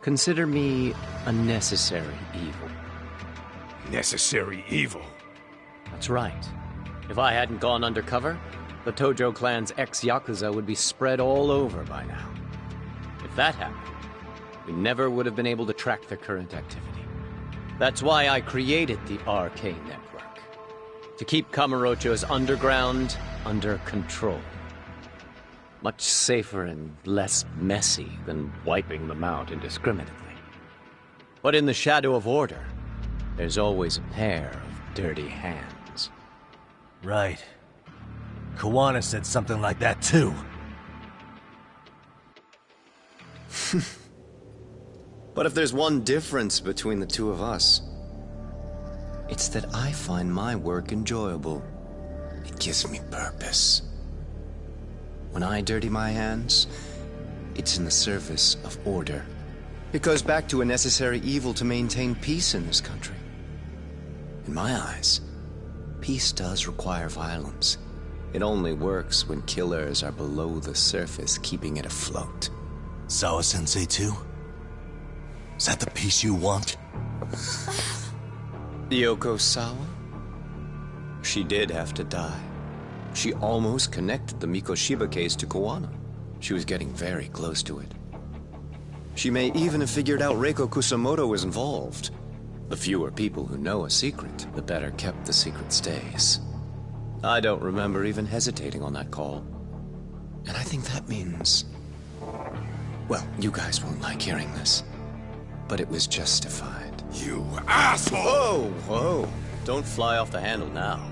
Consider me a necessary evil. Necessary evil? That's right. If I hadn't gone undercover, the Tojo clan's ex-Yakuza would be spread all over by now. If that happened, we never would have been able to track their current activity. That's why I created the RK network. To keep Kamurocho's underground under control. Much safer and less messy than wiping them out indiscriminately. But in the shadow of order, there's always a pair of dirty hands. Right. Kuwana said something like that too. But if there's one difference between the two of us, it's that I find my work enjoyable. It gives me purpose. When I dirty my hands, it's in the service of order. It goes back to a necessary evil to maintain peace in this country. In my eyes, peace does require violence. It only works when killers are below the surface, keeping it afloat. Sawa-sensei too? Is that the peace you want? Yoko Sawa? She did have to die. She almost connected the Mikoshiba case to Koana. She was getting very close to it. She may even have figured out Reiko Kusamoto was involved. The fewer people who know a secret, the better kept the secret stays. I don't remember even hesitating on that call. And I think that means... Well, you guys won't like hearing this, but it was justified. You asshole! Whoa, whoa. Don't fly off the handle now.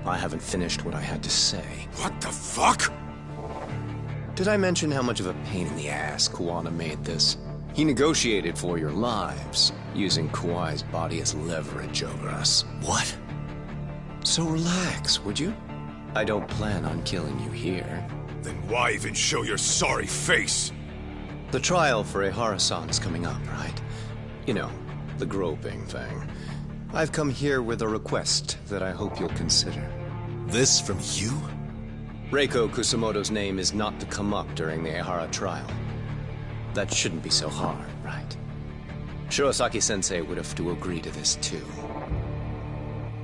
I haven't finished what I had to say. What the fuck? Did I mention how much of a pain in the ass Koana made this? He negotiated for your lives, using Kauai's body as leverage over us. What? So relax, would you? I don't plan on killing you here. Then why even show your sorry face? The trial for Ehara-san is coming up, right? You know, the groping thing. I've come here with a request that I hope you'll consider. This from you? Reiko Kusamoto's name is not to come up during the Ehara trial. That shouldn't be so hard, right? Shirosaki-sensei would have to agree to this too.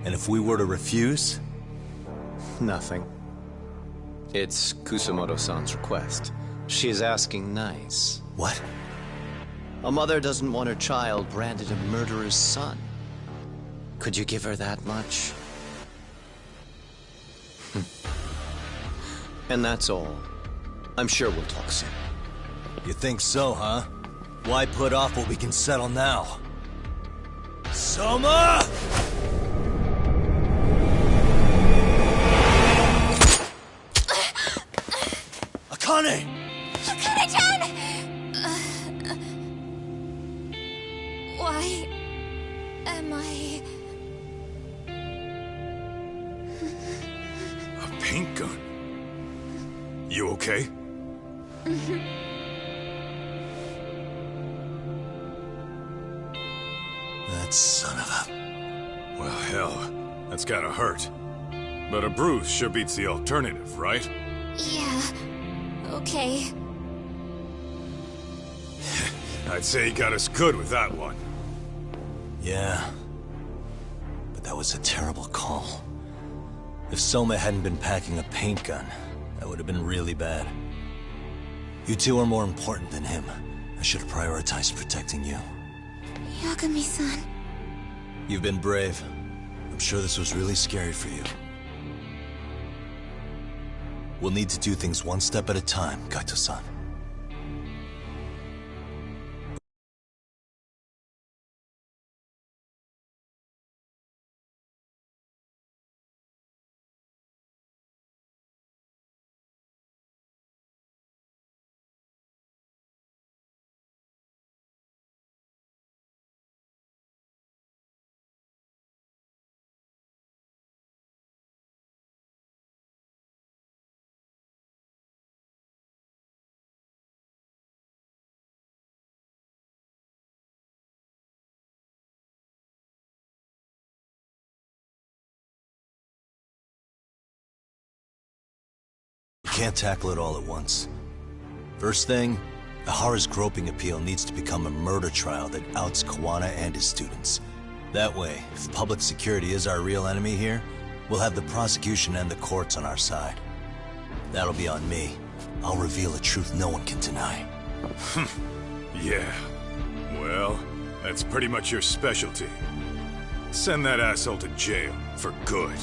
And if we were to refuse? Nothing. It's Kusamoto-san's request. She is asking nice. What? A mother doesn't want her child branded a murderer's son. Could you give her that much? And that's all. I'm sure we'll talk soon. You think so, huh? Why put off what we can settle now? Soma! Akane! Akane-chan! Why am I... A paint gun? You okay? That son of a... Well, hell, that's gotta hurt. But a bruise sure beats the alternative, right? Yeah. Okay. I'd say he got us good with that one. Yeah. But that was a terrible call. If Soma hadn't been packing a paint gun, that would have been really bad. You two are more important than him. I should have prioritized protecting you. Yagami-san. You've been brave. I'm sure this was really scary for you. We'll need to do things one step at a time, Kaito-san. Can't tackle it all at once. First thing, Ehara's groping appeal needs to become a murder trial that outs Koana and his students. That way, if public security is our real enemy here, we'll have the prosecution and the courts on our side. That'll be on me. I'll reveal a truth no one can deny. Yeah. Well, that's pretty much your specialty. Send that asshole to jail, for good.